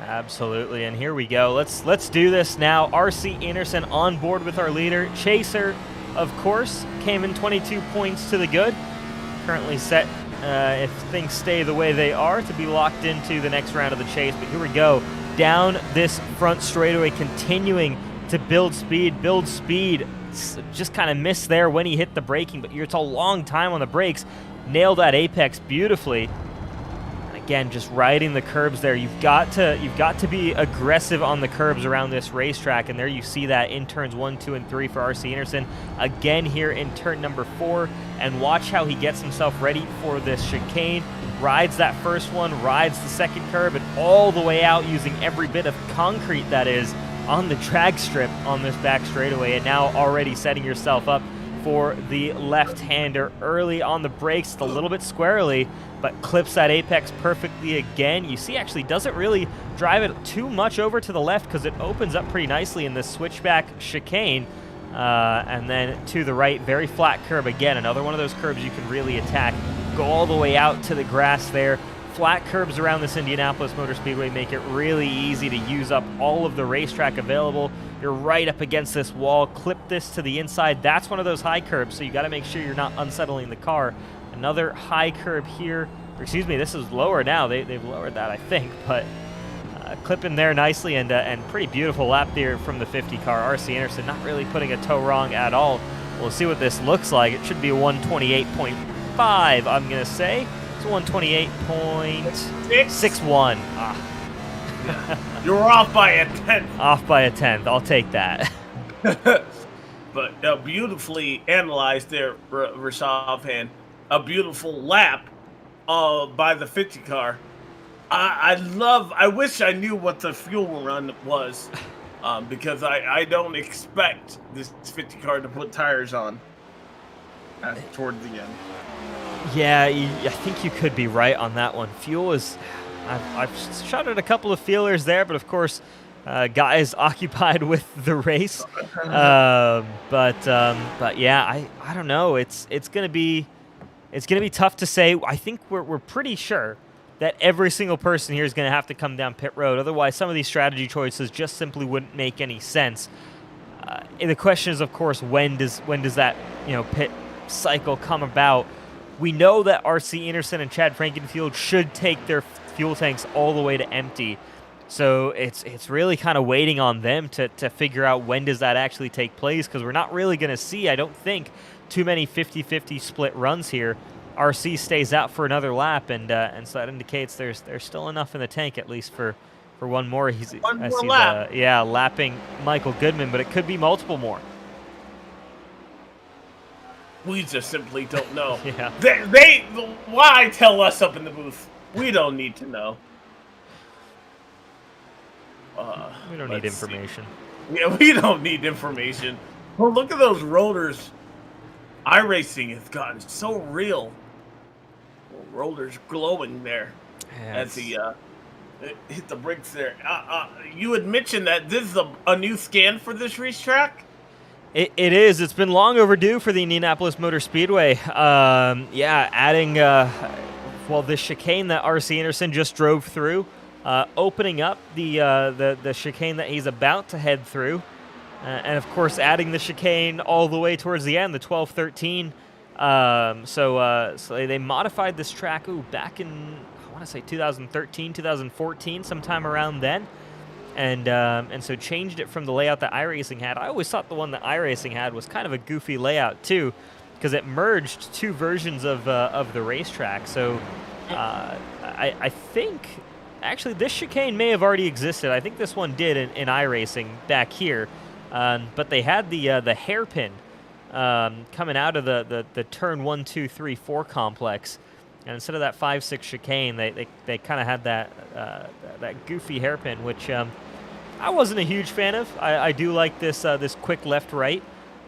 Absolutely, and here we go. Let's do this now. RC Anderson on board with our leader. Chaser, of course, came in 22 points to the good. Currently set, if things stay the way they are, to be locked into the next round of the chase. But here we go. Down this front straightaway, continuing to build speed. Just kind of missed there when he hit the braking, but it's a long time on the brakes. Nailed that apex beautifully. Again, just riding the curbs there. You've got to be aggressive on the curbs around this racetrack, and there you see that in turns 1, 2, and 3 for RC Anderson. Again here in turn number 4, and watch how he gets himself ready for this chicane. Rides that first one, rides the second curb, and all the way out using every bit of concrete that is on the drag strip on this back straightaway, and now already setting yourself up for the left-hander early on the brakes. It's a little bit squirrely, but clips that apex perfectly again. You see, actually doesn't really drive it too much over to the left because it opens up pretty nicely in this switchback chicane. And then to the right, very flat curb again. Another one of those curbs you can really attack. Go all the way out to the grass there. Flat curbs around this Indianapolis Motor Speedway make it really easy to use up all of the racetrack available. You're right up against this wall. Clip this to the inside. That's one of those high curbs, so you got to make sure you're not unsettling the car. Another high curb here. Or excuse me, this is lower now. They've lowered that, I think, but clip in there nicely, and pretty beautiful lap there from the 50 car. RC Anderson not really putting a toe wrong at all. We'll see what this looks like. It should be a 128.5, I'm going to say. It's 128.61. You were off by a tenth. Off by a tenth. I'll take that. But beautifully analyzed there, Rashad. A beautiful lap by the 50 car. I wish I knew what the fuel run was, because I don't expect this 50 car to put tires on toward the end. Yeah, I think you could be right on that one. Fuel is... I've shot at a couple of feelers there, but of course, guys occupied with the race. But yeah, I don't know. It's gonna be tough to say. I think we're pretty sure that every single person here is gonna have to come down pit road. Otherwise, some of these strategy choices just simply wouldn't make any sense. And the question is, of course, when does that pit cycle come about? We know that RC Anderson and Chad Frankenfield should take their fuel tanks all the way to empty. So it's really kind of waiting on them to figure out when does that actually take place, because we're not really going to see, I don't think, too many 50-50 split runs here. RC stays out for another lap, and so that indicates there's still enough in the tank, at least for one more. One more lap. Lapping Michael Goodman, but it could be multiple more. We just simply don't know. Yeah. Why tell us up in the booth? We don't need to know. We don't need information. Yeah, we don't need information. Well, look at those rollers. iRacing has gotten so real. Rollers glowing there as he hit the brakes there. You had mentioned that this is a new scan for this racetrack? It is. It's been long overdue for the Indianapolis Motor Speedway. Yeah, adding the chicane that RC Anderson just drove through, opening up the chicane that he's about to head through, and of course adding the chicane all the way towards the end, the 12-13. So they modified this track back in, I want to say 2013, 2014, sometime around then. And so changed it from the layout that iRacing had. I always thought the one that iRacing had was kind of a goofy layout too, because it merged two versions of the racetrack. So I think actually this chicane may have already existed. I think this one did in iRacing back here, but they had the hairpin coming out of the turn 1, 2, 3, 4 complex. And instead of that 5-6 chicane, they kind of had that goofy hairpin, which I wasn't a huge fan of. I do like this quick left-right,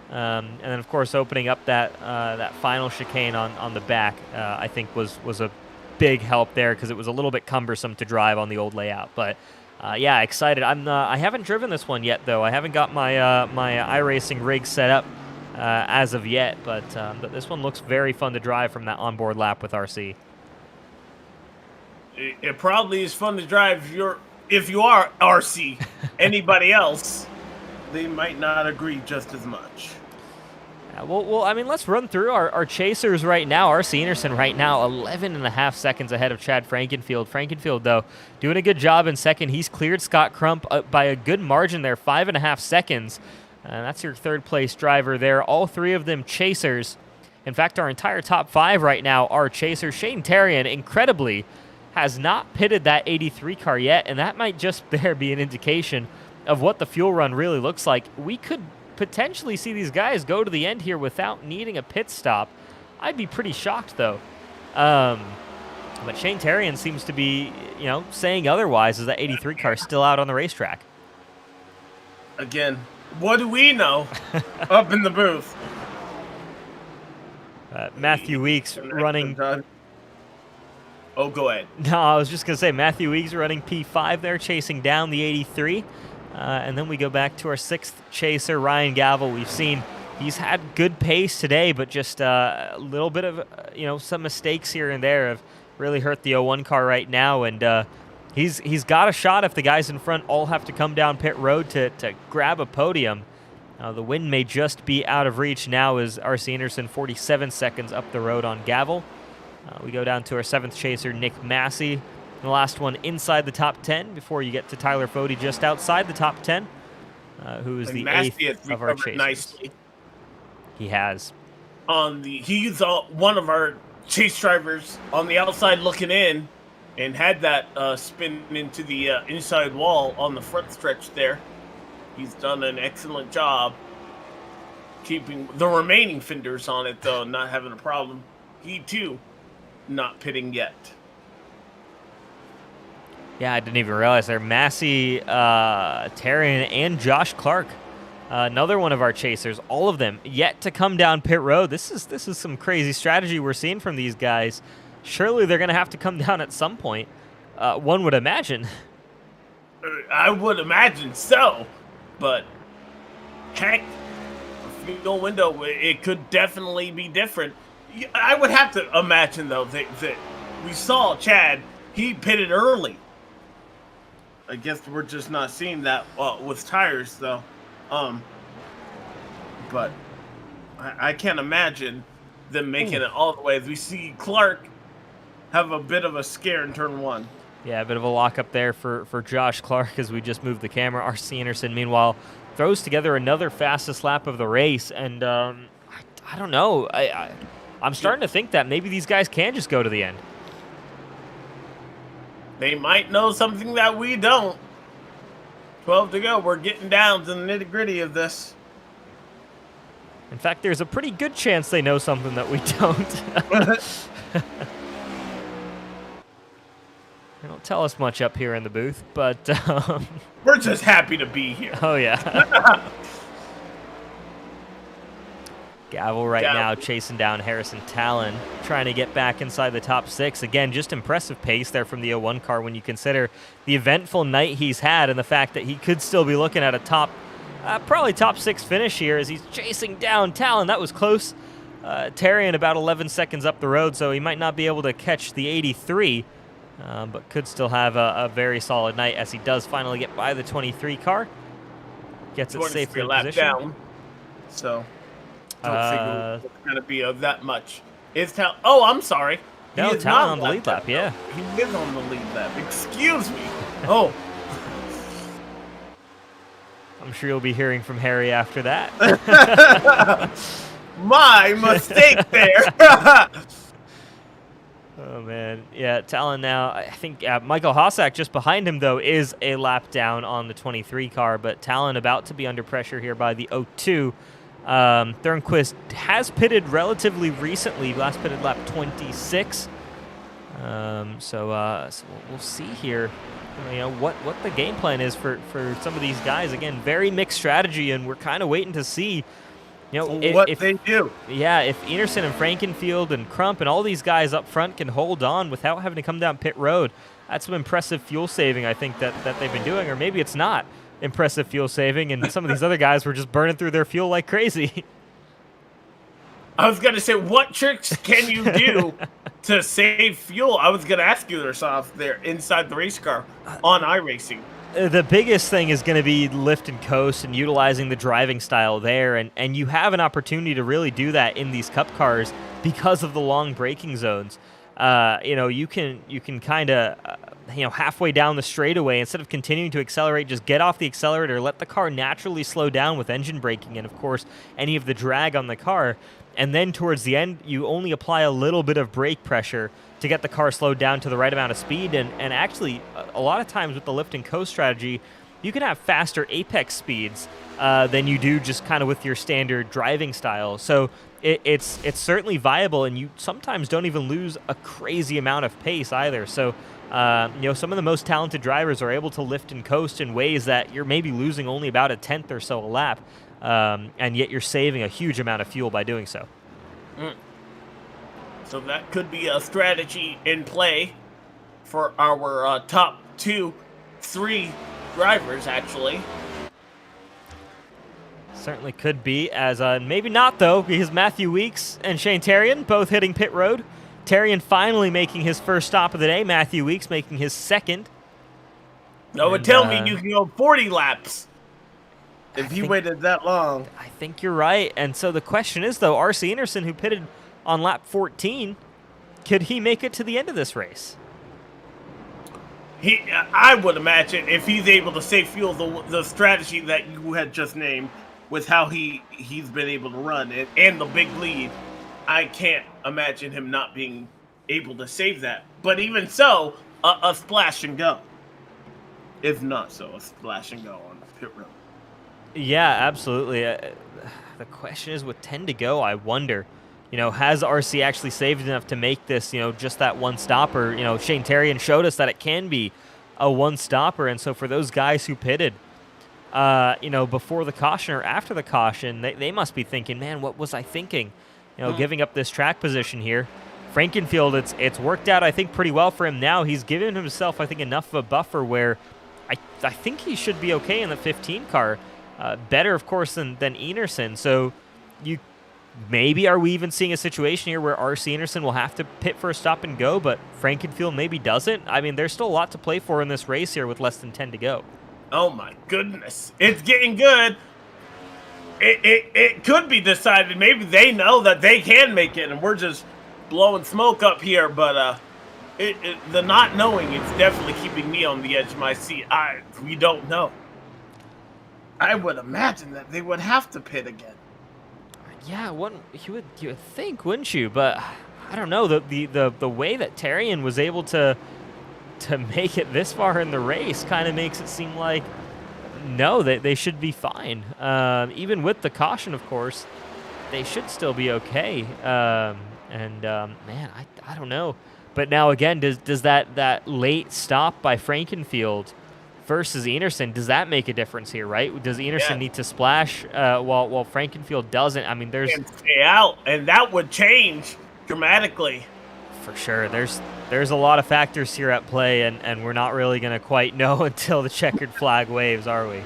and then of course opening up that final chicane on the back, I think was a big help there because it was a little bit cumbersome to drive on the old layout. But yeah, excited. I haven't driven this one yet though. I haven't got my my iRacing rig set up as of yet, but this one looks very fun to drive from that onboard lap with RC. It probably is fun to drive if you are RC. Anybody else, they might not agree just as much. Well, I mean, let's run through our chasers right now. RC Anderson right now 11.5 seconds ahead of Chad Frankenfield. Frankenfield, though, doing a good job in second. He's cleared Scott Crump by a good margin there, 5.5 seconds. That's your third-place driver there. All three of them chasers. In fact, our entire top 5 right now are chasers. Shane Tarian, incredibly, has not pitted that 83 car yet, and that might just there be an indication of what the fuel run really looks like. We could potentially see these guys go to the end here without needing a pit stop. I'd be pretty shocked, though. But Shane Tarian seems to be, saying otherwise, as that 83 car still out on the racetrack. Again, what do we know up in the booth? Matthew Weeks running... Oh, go ahead. No, I was just going to say Matthew Weeks running P5 there, chasing down the 83. And then we go back to our 6th chaser, Ryan Gavel. We've seen he's had good pace today, but just a little bit of, some mistakes here and there have really hurt the 01 car right now. And he's got a shot if the guys in front all have to come down pit road to grab a podium. The win may just be out of reach now as RC Anderson 47 seconds up the road on Gavel. We go down to our 7th chaser, Nick Massey. The last one inside the top 10 before you get to Tyler Fody just outside the top 10, who is the 8th of our chasers. Nicely. He has. He's one of our chase drivers on the outside looking in and had that spin into the inside wall on the front stretch there. He's done an excellent job keeping the remaining fenders on it, though, not having a problem. He, too, not pitting yet. Yeah, I didn't even realize there. Massey, Tarian, and Josh Clark, another one of our chasers. All of them yet to come down pit road. This is some crazy strategy we're seeing from these guys. Surely they're going to have to come down at some point. One would imagine. I would imagine so, but heck, a fuel window, it could definitely be different. I would have to imagine, though, that we saw Chad, he pitted early. I guess we're just not seeing that with tires, though. But I can't imagine them making it all the way. As we see Clark have a bit of a scare in turn 1. Yeah, a bit of a lockup there for Josh Clark as we just moved the camera. RC Anderson, meanwhile, throws together another fastest lap of the race. And I don't know. I'm starting to think that maybe these guys can just go to the end. They might know something that we don't. 12 to go. We're getting down to the nitty-gritty of this. In fact, there's a pretty good chance they know something that we don't. They don't tell us much up here in the booth, but We're just happy to be here. oh yeah. Gavel now chasing down Harrison Talon, trying to get back inside the top 6. Again, just impressive pace there from the 01 car when you consider the eventful night he's had and the fact that he could still be looking at a probably top 6 finish here as he's chasing down Talon. That was close. Tarian about 11 seconds up the road, so he might not be able to catch the 83, but could still have a very solid night as he does finally get by the 23 car. Gets it safely in position. Down, so... don't figure it's going to be of that much. Oh, I'm sorry. No, Talon on the lead lap, yeah. He is on the lead lap. Excuse me. Oh. I'm sure you'll be hearing from Harry after that. My mistake there. Oh, man. Yeah, Talon now. I think Michael Hossack just behind him, though, is a lap down on the 23 car, but Talon about to be under pressure here by the 02. Thornquist has pitted relatively recently, last pitted lap 26. So we'll see here, what the game plan is for some of these guys. Again, very mixed strategy, and we're kind of waiting to see, what they do. Yeah, if Enerson and Frankenfield and Crump and all these guys up front can hold on without having to come down pit road, that's some impressive fuel saving, I think, that they've been doing, or maybe it's not impressive fuel saving, and some of these other guys were just burning through their fuel like crazy. I was going to say, what tricks can you do to save fuel? I was going to ask you this off there inside the race car on iRacing. The biggest thing is going to be lift and coast and utilizing the driving style there, and you have an opportunity to really do that in these cup cars because of the long braking zones. You can kind of halfway down the straightaway, instead of continuing to accelerate, just get off the accelerator, let the car naturally slow down with engine braking and, of course, any of the drag on the car. And then towards the end, you only apply a little bit of brake pressure to get the car slowed down to the right amount of speed. And actually, a lot of times with the lift and coast strategy, you can have faster apex speeds than you do just kind of with your standard driving style. So it's certainly viable, and you sometimes don't even lose a crazy amount of pace either. So some of the most talented drivers are able to lift and coast in ways that you're maybe losing only about a tenth or so a lap, and yet you're saving a huge amount of fuel by doing so. So that could be a strategy in play for our top 2-3 drivers, actually. Certainly could be, as maybe not, though, because Matthew Weeks and Shane Tarian both hitting pit road. Tarian finally making his first stop of the day. Matthew Weeks making his second. No, but tell me you can go 40 laps if he waited that long. I think you're right. And so the question is, though, R.C. Anderson, who pitted on lap 14, could he make it to the end of this race? I would imagine if he's able to save fuel, the strategy that you had just named, with how he's been able to run and the big lead, I can't imagine him not being able to save that. But even so, a splash and go. If not so, a splash and go on the pit road. Yeah, absolutely. The question is, with 10 to go, I wonder, has RC actually saved enough to make this, just that one stopper? Shane Tarian showed us that it can be a one stopper. And so for those guys who pitted, before the caution or after the caution, they must be thinking, man, what was I thinking? Giving up this track position here. Frankenfield, it's worked out, I think, pretty well for him now. He's given himself, I think, enough of a buffer where I think he should be okay in the 15 car. Better, of course, than Enerson. So are we even seeing a situation here where R.C. Enerson will have to pit for a stop and go, but Frankenfield maybe doesn't? I mean, there's still a lot to play for in this race here with less than 10 to go. Oh, my goodness. It's getting good. It could be decided. Maybe they know that they can make it, and we're just blowing smoke up here. But the not knowing is definitely keeping me on the edge of my seat. We don't know. I would imagine that they would have to pit again. Yeah, you would think, wouldn't you? But I don't know. The way that Tarian was able to make it this far in the race kind of makes it seem like no, they should be fine. Even with the caution, of course. they should still be okay. Man, I don't know. But now again, does that late stop by Frankenfield versus Enerson, does that make a difference here, right? Does Enerson need to splash while Frankenfield doesn't? I mean, And stay out, and that would change dramatically. For sure. There's a lot of factors here at play, and we're not really going to quite know until the checkered flag waves, are we?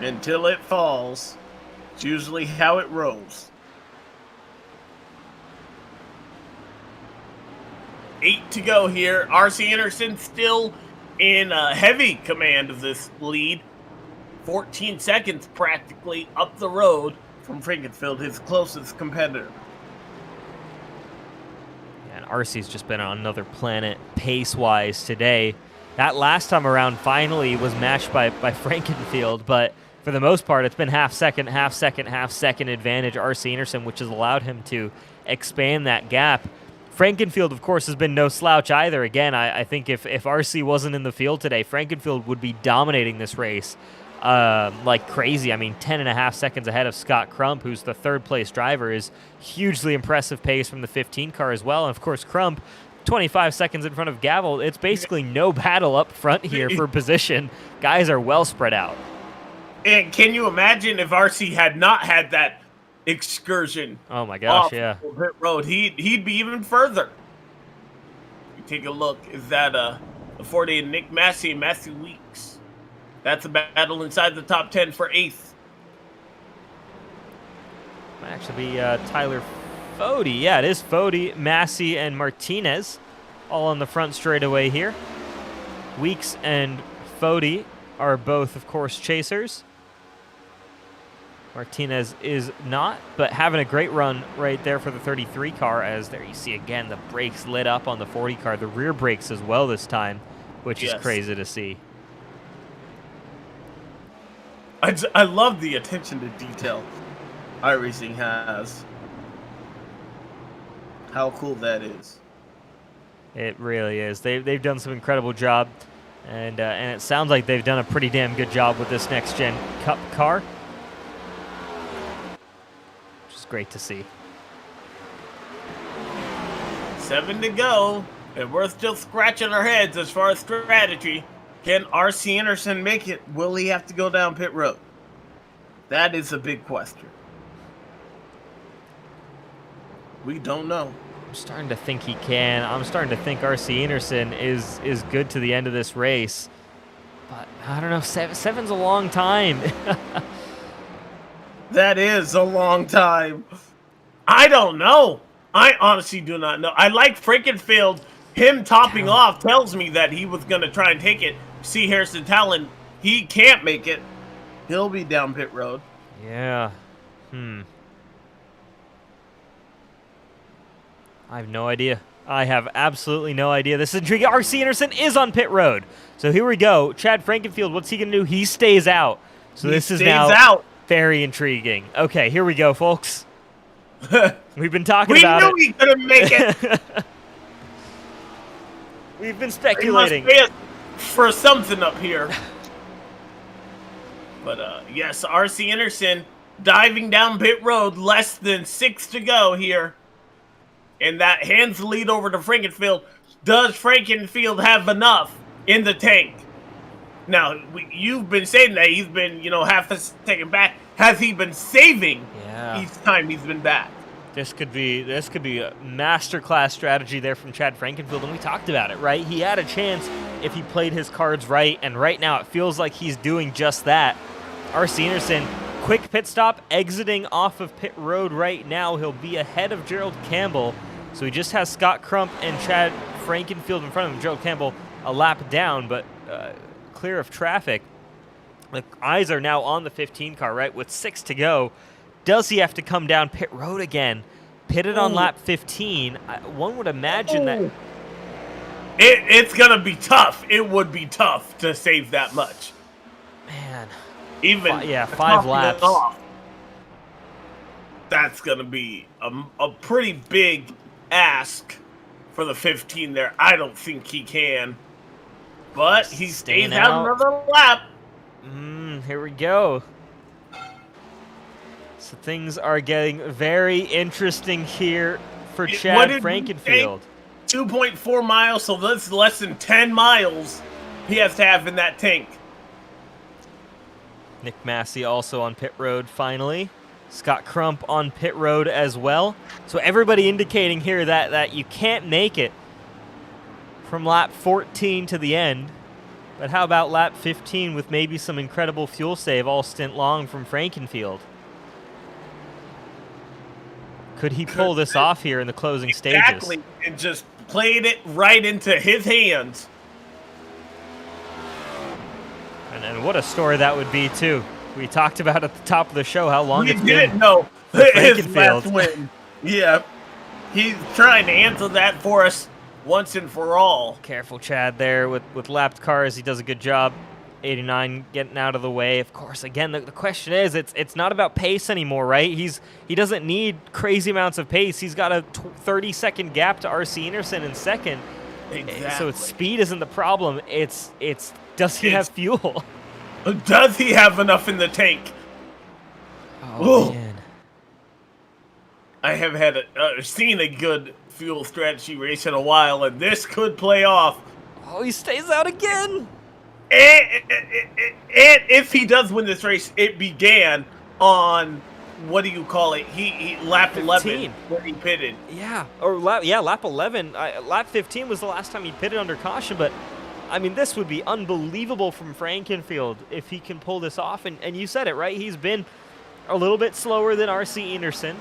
Until it falls. It's usually how it rolls. 8 to go here. RC Enerson still in heavy command of this lead. 14 seconds practically up the road from Frankenfield, his closest competitor. And RC's just been on another planet pace-wise today. That last time around finally was matched by Frankenfield, but for the most part, it's been half second advantage RC Enerson, which has allowed him to expand that gap. Frankenfield, of course, has been no slouch either. Again, I think if RC wasn't in the field today, Frankenfield would be dominating this race like crazy. I mean, 10.5 seconds ahead of Scott Crump, who's the third-place driver, is hugely impressive pace from the 15 car as well. And, of course, Crump, 25 seconds in front of Gavel. It's basically no battle up front here for position. Guys are well spread out. And can you imagine if RC had not had that excursion? Oh my gosh, off yeah. Pit road, he'd be even further. You take a look. Is that a 40 Nick Massey and Matthew Weeks? That's a battle inside the top 10 for 8th. Might actually be Tyler Fody. Yeah, it is Fody, Massey, and Martinez all on the front straightaway here. Weeks and Fody are both, of course, chasers. Martinez is not, but having a great run right there for the 33 car, as there you see again the brakes lit up on the 40 car, the rear brakes as well this time, which is crazy to see. I love the attention to detail iRacing has. How cool that is. It really is. They've done some incredible job, and it sounds like they've done a pretty damn good job with this next gen Cup car. Great to see. 7 to go, and we're still scratching our heads as far as strategy. Can RC Enerson make it? Will he have to go down pit road? That is a big question. We don't know. I'm starting to think he can. I'm starting to think RC Enerson is good to the end of this race. But I don't know, seven's a long time. That is a long time. I don't know. I honestly do not know. I like Frankenfield. Him topping off tells me that he was going to try and take it. See Harrison Talon, he can't make it. He'll be down pit road. Yeah. I have no idea. I have absolutely no idea. This is intriguing. RC Enerson is on pit road. So here we go. Chad Frankenfield, what's he going to do? He stays out. So this is now out. Very intriguing. Okay, here we go, folks. We've been talking about it. We knew he couldn't make it. We've been speculating. He must pay for something up here. But yes, RC Enerson diving down pit road. Less than 6 to go here. And that hands the lead over to Frankenfield. Does Frankenfield have enough in the tank? Now, you've been saying that he's been, half a second back. Has he been saving each time he's been back? This could be a masterclass strategy there from Chad Frankenfield, and we talked about it, right? He had a chance if he played his cards right, and right now it feels like he's doing just that. RC Enerson, quick pit stop, exiting off of pit road right now. He'll be ahead of Gerald Campbell, so he just has Scott Crump and Chad Frankenfield in front of him. Gerald Campbell a lap down, but clear of traffic. The eyes are now on the 15 car, right, with 6 to go. Does he have to come down pit road again? Pitted on lap 15. One would imagine that. It's going to be tough. It would be tough to save that much. Man. Even 5 laps. That's going to be a pretty big ask for the 15 there. I don't think he can. But he stays out another lap. Here we go. So things are getting very interesting here for What Chad did we say? Frankenfield. 2.4 miles, so that's less than 10 miles he has to have in that tank. Nick Massey also on pit road finally. Scott Crump on pit road as well. So everybody indicating here that you can't make it from lap 14 to the end. But how about lap 15 with maybe some incredible fuel save all stint long from Frankenfield? Could he pull this off here in the closing stages? Exactly, and just played it right into his hands. And what a story that would be, too. We talked about at the top of the show how long We it's didn't been know for his last Frankenfield. win. Yeah, he's trying to answer that for us once and for all. Careful, Chad, there with lapped cars. He does a good job. 89 getting out of the way. Of course, again, the question is, it's not about pace anymore, right? He doesn't need crazy amounts of pace. He's got a 30-second gap to RC Anderson in second. Exactly. So speed isn't the problem. It's does he have fuel? Does he have enough in the tank? Oh, Ooh. man. I have had seen a good fuel strategy race in a while, and this could play off. Oh, he stays out again. And if he does win this race, it began on, what do you call it? He lap 11 when he pitted. Yeah, or lap 11. Lap 15 was the last time he pitted under caution, but I mean, this would be unbelievable from Frankenfield if he can pull this off. And you said it, right? He's been a little bit slower than RC Anderson.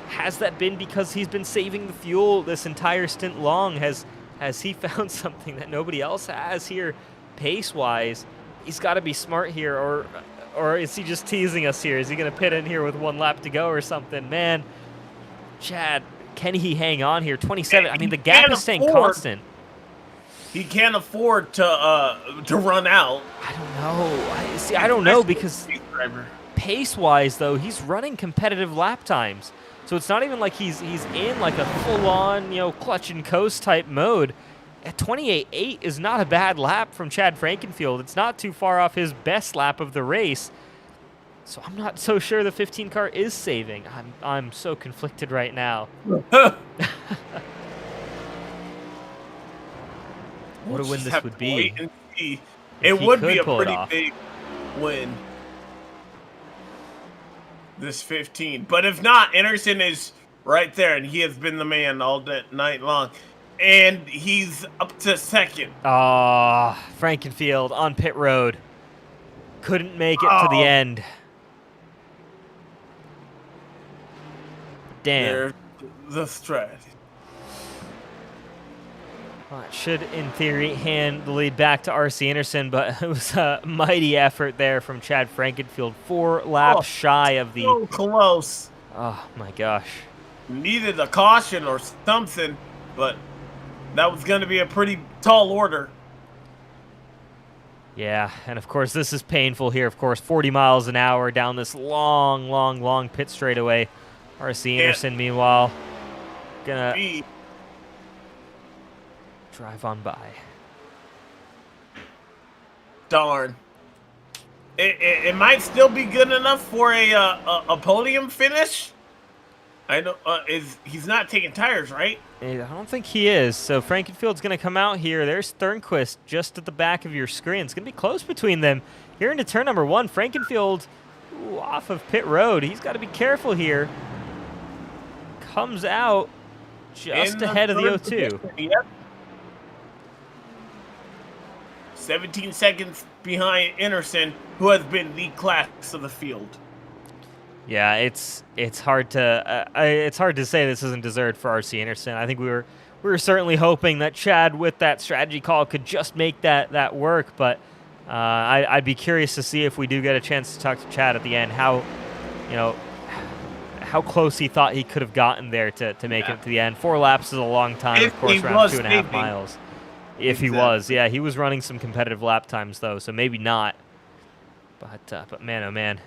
Has that been because he's been saving the fuel this entire stint long? Has he found something that nobody else has here, pace-wise? He's got to be smart here, or is he just teasing us here? Is he going to pit in here with 1 lap to go or something? Man, Chad, can he hang on here? 27. I mean, the gap is staying constant. He can't afford to run out. I don't know. I don't know because pace-wise, though, he's running competitive lap times. So it's not even like he's in like a full-on, clutch and coast type mode. At 28.8 is not a bad lap from Chad Frankenfield. It's not too far off his best lap of the race. So I'm not so sure the 15 car is saving. I'm so conflicted right now. What a win this would be. It would be a pretty big win. This 15. But if not, Anderson is right there, and he has been the man all night long. And he's up to second. Frankenfield on pit road. Couldn't make it to the end. Damn. There's the strategy. Well, it should, in theory, hand the lead back to RC Anderson, but it was a mighty effort there from Chad Frankenfield. 4 laps shy of the... So close. Oh, my gosh. Needed a caution or something, but that was going to be a pretty tall order. Yeah, and of course, this is painful here. Of course, 40 miles an hour down this long pit straightaway. RC Anderson, meanwhile, gonna drive on by. Darn. It might still be good enough for a podium finish. I know he's not taking tires, right? I don't think he is. So Frankenfield's going to come out here. There's Thornquist just at the back of your screen. It's going to be close between them. Here into turn number 1, Frankenfield off of pit road. He's got to be careful here. Comes out just ahead of the O2. Yep. 17 seconds behind Anderson, who has been the class of the field. Yeah, it's hard to say this isn't deserved for RC Anderson. I think we were certainly hoping that Chad, with that strategy call, could just make that work. But I'd be curious to see if we do get a chance to talk to Chad at the end, how close he thought he could have gotten there to make it to the end. 4 laps is a long time, of course, around 2.5 miles. If he was, yeah, he was running some competitive lap times though, so maybe not. But man, oh man.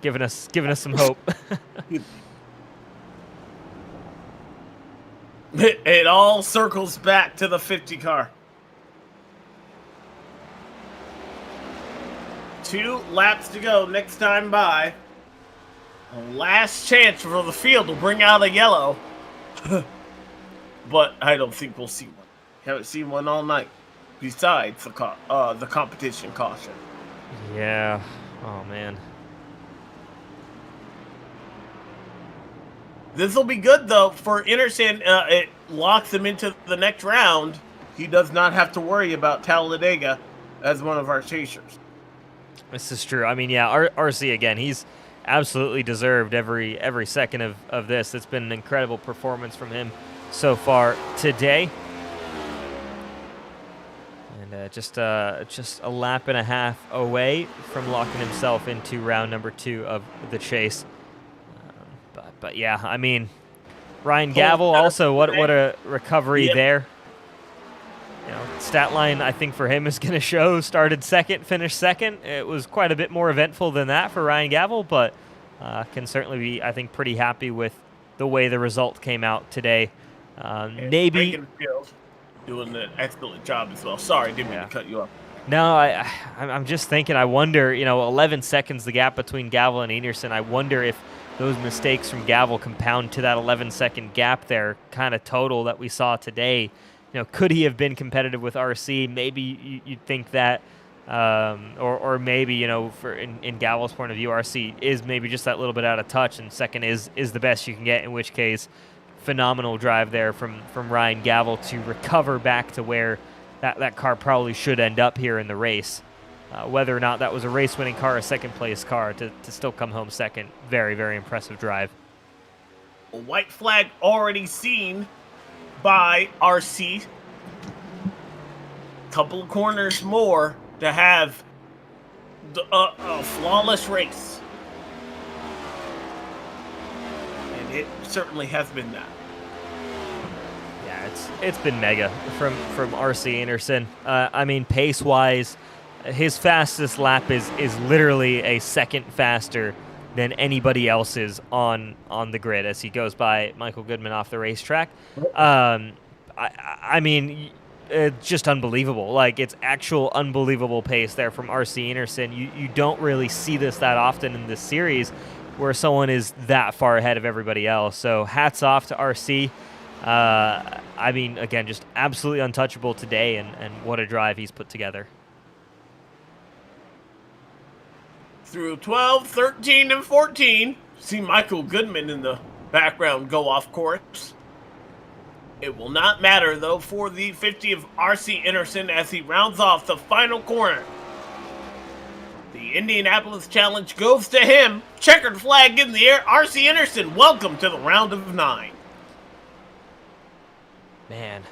Giving us some hope. It all circles back to the 50 car. 2 laps to go next time by. A last chance for the field to bring out a yellow. But I don't think we'll see one. Haven't seen one all night. Besides the competition caution. Yeah. Oh, man. This will be good, though, for Anderson. It locks him into the next round. He does not have to worry about Talladega as one of our chasers. This is true. I mean, yeah, RC, again, he's absolutely deserved every second of this. It's been an incredible performance from him so far today. And just a lap and a half away from locking himself into round number 2 of the chase. But yeah, I mean, Ryan Gavel also, what a recovery there. You know, stat line, I think, for him is going to show started second, finished second. It was quite a bit more eventful than that for Ryan Gavel, but can certainly be, I think, pretty happy with the way the result came out today. Maybe doing an excellent job as well. Sorry, didn't mean to cut you off. No, I'm just thinking. I wonder, 11 seconds the gap between Gavel and Anderson. I wonder if those mistakes from Gavel compound to that 11-second gap there, kind of total that we saw today. Could he have been competitive with RC? Maybe you'd think that, or maybe in Gavel's point of view, RC is maybe just that little bit out of touch, and second is the best you can get. In which case, phenomenal drive there from Ryan Gavel to recover back to where that car probably should end up here in the race. Whether or not that was a race-winning car, a second-place car, to still come home second, very, very impressive drive. A white flag already seen by RC. Couple of corners more to have a flawless race. And it certainly has been that. Yeah, it's been mega from RC Anderson. I mean, pace-wise, his fastest lap is literally a second faster than anybody else's on the grid as he goes by Michael Goodman off the racetrack. I mean, it's just unbelievable. Like, it's actual unbelievable pace there from RC Anderson. You don't really see this that often in this series where someone is that far ahead of everybody else. So hats off to RC. I mean, again, just absolutely untouchable today, and what a drive he's put together. Through 12, 13, and 14, see Michael Goodman in the background go off course. It will not matter, though, for the 50 of RC Anderson as he rounds off the final corner. The Indianapolis Challenge goes to him. Checkered flag in the air. RC Anderson, welcome to the round of 9. Man,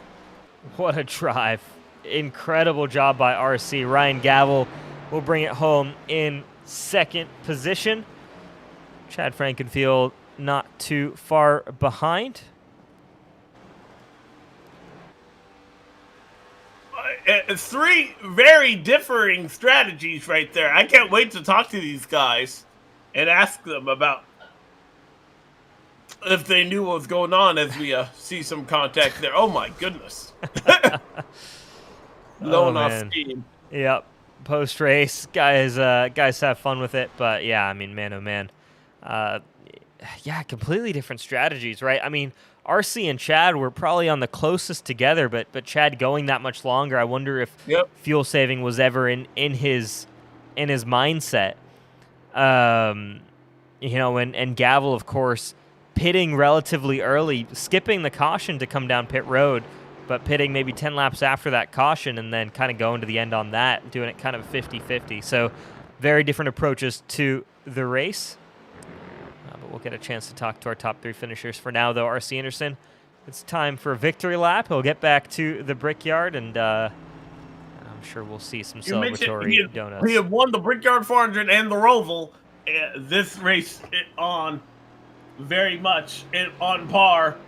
what a drive. Incredible job by RC. Ryan Gavel will bring it home in second position. Chad Frankenfield not too far behind. Three very differing strategies right there. I can't wait to talk to these guys and ask them about if they knew what was going on as we see some contact there. Oh my goodness. Blowing off steam. Yep. Post race, guys have fun with it, but yeah, I mean, man, oh man, yeah, completely different strategies, right? I mean, RC and Chad were probably on the closest together, but Chad going that much longer, I wonder if fuel saving was ever in his mindset. And Gavel, of course, pitting relatively early, skipping the caution to come down pit road, but pitting maybe 10 laps after that caution and then kind of going to the end on that, doing it kind of 50-50. So very different approaches to the race. But we'll get a chance to talk to our top 3 finishers. For now, though, RC Anderson, it's time for a victory lap. He'll get back to the Brickyard, and I'm sure we'll see some celebratory donuts. He had won the Brickyard 400 and the Roval. This race on very much on par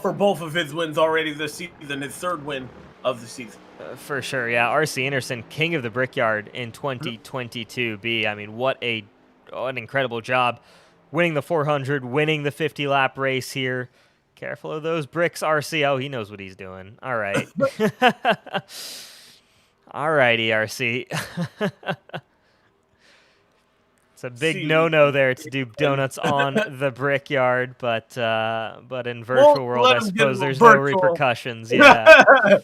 for both of his wins already this season, his third win of the season. For sure, yeah. RC Anderson, king of the Brickyard in 2022B. I mean, what an incredible job. Winning the 400, winning the 50-lap race here. Careful of those bricks, RC. Oh, he knows what he's doing. All right. All righty, RC. It's a big no-no there to do donuts on the Brickyard, but in virtual world, let I him get suppose a there's no virtual. repercussions. Yeah.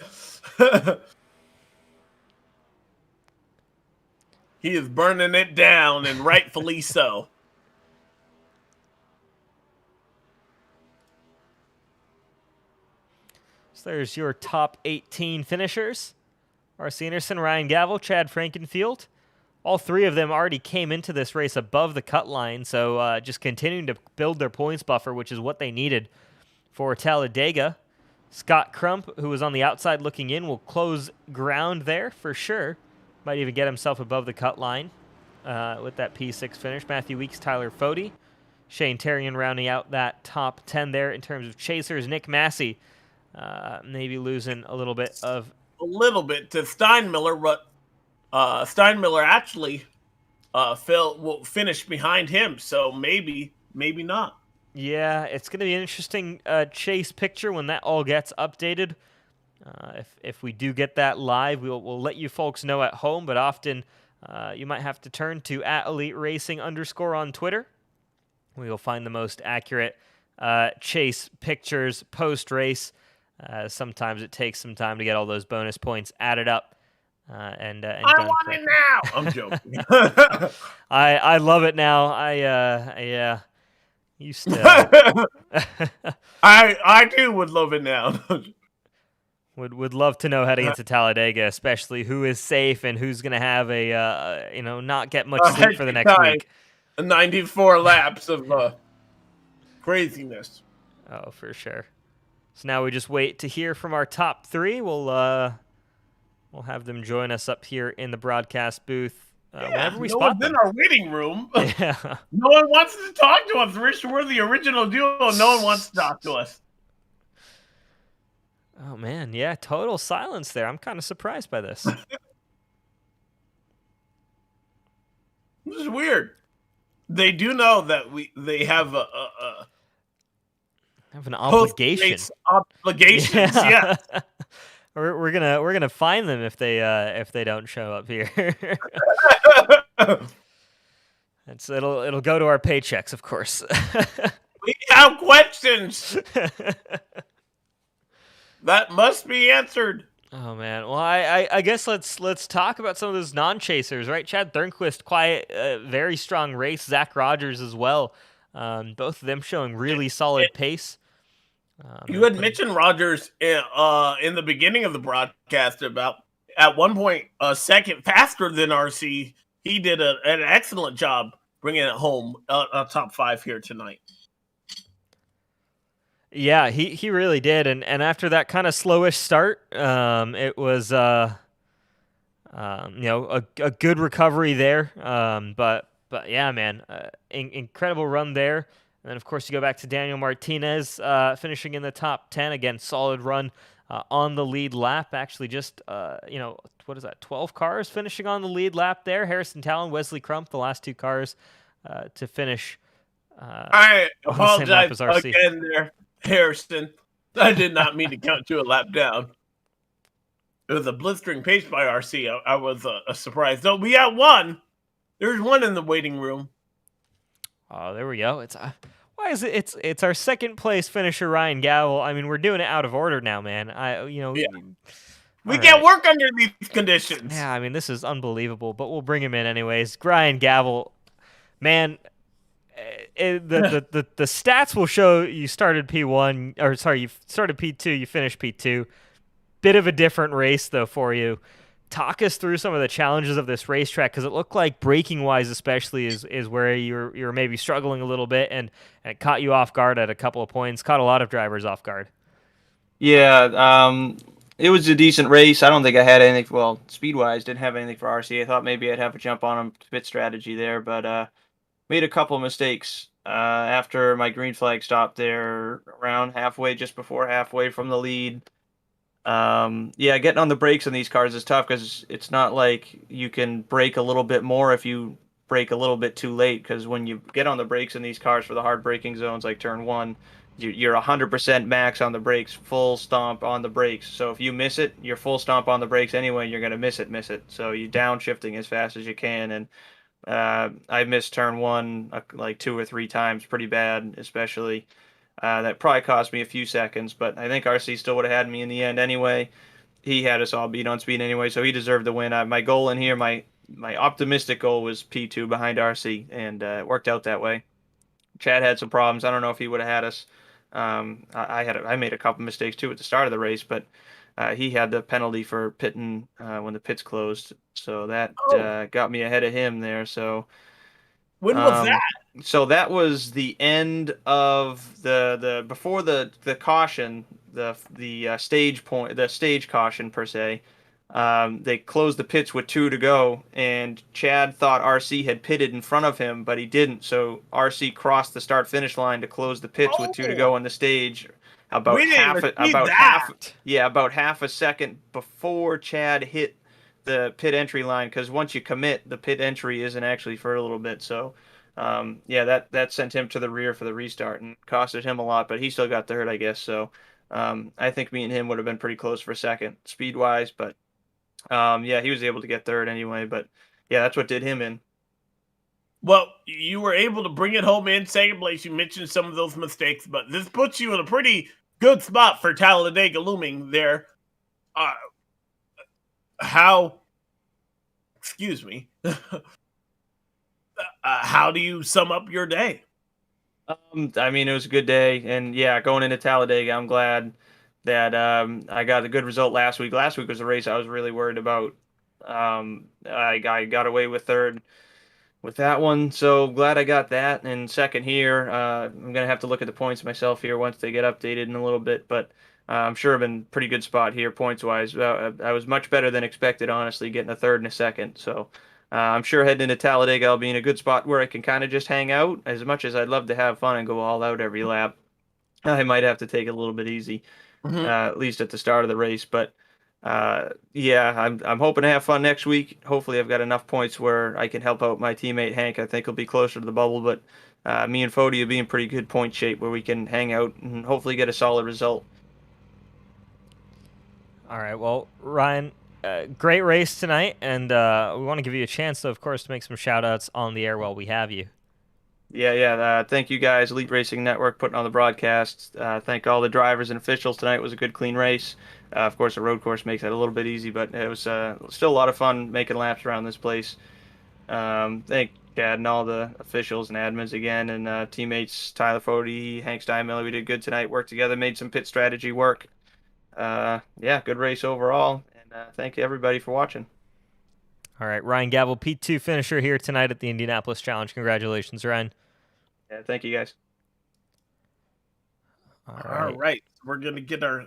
He is burning it down, and rightfully so. So there's your top 18 finishers. R.C. Anderson, Ryan Gavel, Chad Frankenfield. All three of them already came into this race above the cut line, so just continuing to build their points buffer, which is what they needed for Talladega. Scott Crump, who was on the outside looking in, will close ground there for sure. Might even get himself above the cut line with that P6 finish. Matthew Weeks, Tyler Fode. Shane Terrian rounding out that top 10 there in terms of chasers. Nick Massey maybe losing a little bit to Steinmiller, but Steinmiller actually will finish behind him, so maybe not. Yeah, it's going to be an interesting chase picture when that all gets updated. If we do get that live, we'll let you folks know at home, but often you might have to turn to @EliteRacing_ on Twitter. We'll find the most accurate chase pictures post-race. Sometimes it takes some time to get all those bonus points added up. And I done want correctly. it now. I'm joking. I love it now. Yeah. Used to. I too would love it now. would love to know heading into Talladega, especially who is safe and who's going to have a not get much sleep for the next week. 94 laps of craziness. Oh, for sure. So now we just wait to hear from our top three. We'll have them join us up here in the broadcast booth whenever we spot them. In our waiting room. Yeah. No one wants to talk to us. Rich, we're the original duo. No one wants to talk to us. Oh, man. Yeah, total silence there. I'm kind of surprised by this. This is weird. They do know that they have an obligation. Obligations, yeah. We're gonna fine them if they don't show up here. It'll go to our paychecks, of course. We have questions that must be answered. Oh man, well I guess let's talk about some of those non-chasers, right? Chad Thornquist, quiet, very strong race. Zach Rogers as well. Both of them showing really solid pace. You had mentioned Rogers in the beginning of the broadcast about at one point a second faster than RC. He did an excellent job bringing it home, a top 5 here tonight. Yeah, he really did, and after that kind of slowish start, it was a good recovery there. But yeah, man, incredible run there. And then, of course, you go back to Daniel Martinez finishing in the top 10. Again, solid run on the lead lap. Actually, just, what is that, 12 cars finishing on the lead lap there. Harrison Talon, Wesley Crump, the last 2 cars to finish I on the same lap apologize as RC. again there, Harrison. I did not mean to count you a lap down. It was a blistering pace by RC. I was surprised. Though we got one. There's one in the waiting room. Oh, there we go. Why is it? It's our second place finisher, Ryan Gavel. I mean, we're doing it out of order now, man. We can't work under these conditions. Yeah, I mean, this is unbelievable, but we'll bring him in anyways. Ryan Gavel, man, the stats will show you started P1, or sorry, you started P2, you finished P2. Bit of a different race though for you. Talk us through some of the challenges of this racetrack, because it looked like braking wise especially is where you're maybe struggling a little bit, and it caught you off guard at a couple of points, caught a lot of drivers off guard. Yeah, it was a decent race. I don't think I had anything, well, speed-wise, didn't have anything for RC. I thought maybe I'd have a jump on him, pit strategy there, but made a couple of mistakes after my green flag stopped there around halfway, just before halfway from the lead. Getting on the brakes in these cars is tough, because it's not like you can brake a little bit more if you brake a little bit too late, because when you get on the brakes in these cars for the hard braking zones like turn 1, you're 100% max on the brakes, full stomp on the brakes. So if you miss it, you're full stomp on the brakes anyway, you're going to miss it. So you downshifting as fast as you can, and I missed turn one like 2 or 3 times, pretty bad, especially. That probably cost me a few seconds, but I think RC still would have had me in the end anyway. He had us all beat on speed anyway, so he deserved the win. My goal in here, my optimistic goal was P2 behind RC, and it worked out that way. Chad had some problems. I don't know if he would have had us. I made a couple mistakes too at the start of the race, but he had the penalty for pitting when the pits closed, so that Oh, got me ahead of him there. So when was that? um, so that was the end of the before the caution, the stage point, the stage caution per se. They closed the pits with 2 to go, and Chad thought RC had pitted in front of him, but he didn't. So RC crossed the start finish line to close the pits with 2 to Oh, go on the stage. we didn't even see that. About half a second before Chad hit the pit entry line, because once you commit, the pit entry isn't actually for a little bit. So, yeah, that sent him to the rear for the restart and costed him a lot, but he still got the hurt, I guess. So, I think me and him would have been pretty close for second speed wise, but yeah, he was able to get third anyway. But yeah, that's what did him in. Well, you were able to bring it home in second place. You mentioned some of those mistakes, but this puts you in a pretty good spot for Talladega looming there. Uh, how, excuse me, how do you sum up your day? I mean, it was a good day, and yeah, going into Talladega, I'm glad that I got a good result last week. Last week was a race I was really worried about. I got away with third with that one, so glad I got that. And second here, I'm gonna have to look at the points myself here once they get updated in a little bit, but I'm sure I'm in pretty good spot here points wise. I was much better than expected, honestly, getting a third and a second. So I'm sure heading into Talladega, I'll be in a good spot where I can kind of just hang out. As much as I'd love to have fun and go all out every lap, I might have to take it a little bit easy, Mhm. at least at the start of the race. But yeah, I'm hoping to have fun next week. Hopefully, I've got enough points where I can help out my teammate Hank. I think he'll be closer to the bubble, but me and Fody will be in pretty good point shape where we can hang out and hopefully get a solid result. All right. Well, Ryan, great race tonight, and we want to give you a chance, though, of course, to make some shout outs on the air while we have you. Yeah. Thank you guys, Elite Racing Network, putting on the broadcast. Thank all the drivers and officials tonight. It was a good, clean race. Of course, a road course makes it a little bit easy, but it was still a lot of fun making laps around this place. Thank Chad and all the officials and admins again, and teammates Tyler Fody, Hank Steinmiller. We did good tonight. Worked together, made some pit strategy work. Yeah, good race overall, and thank you everybody for watching. All right. Ryan Gavel, P2 finisher here tonight at the Indianapolis Challenge. Congratulations, Ryan. Yeah, thank you guys. All All right. right, we're gonna get our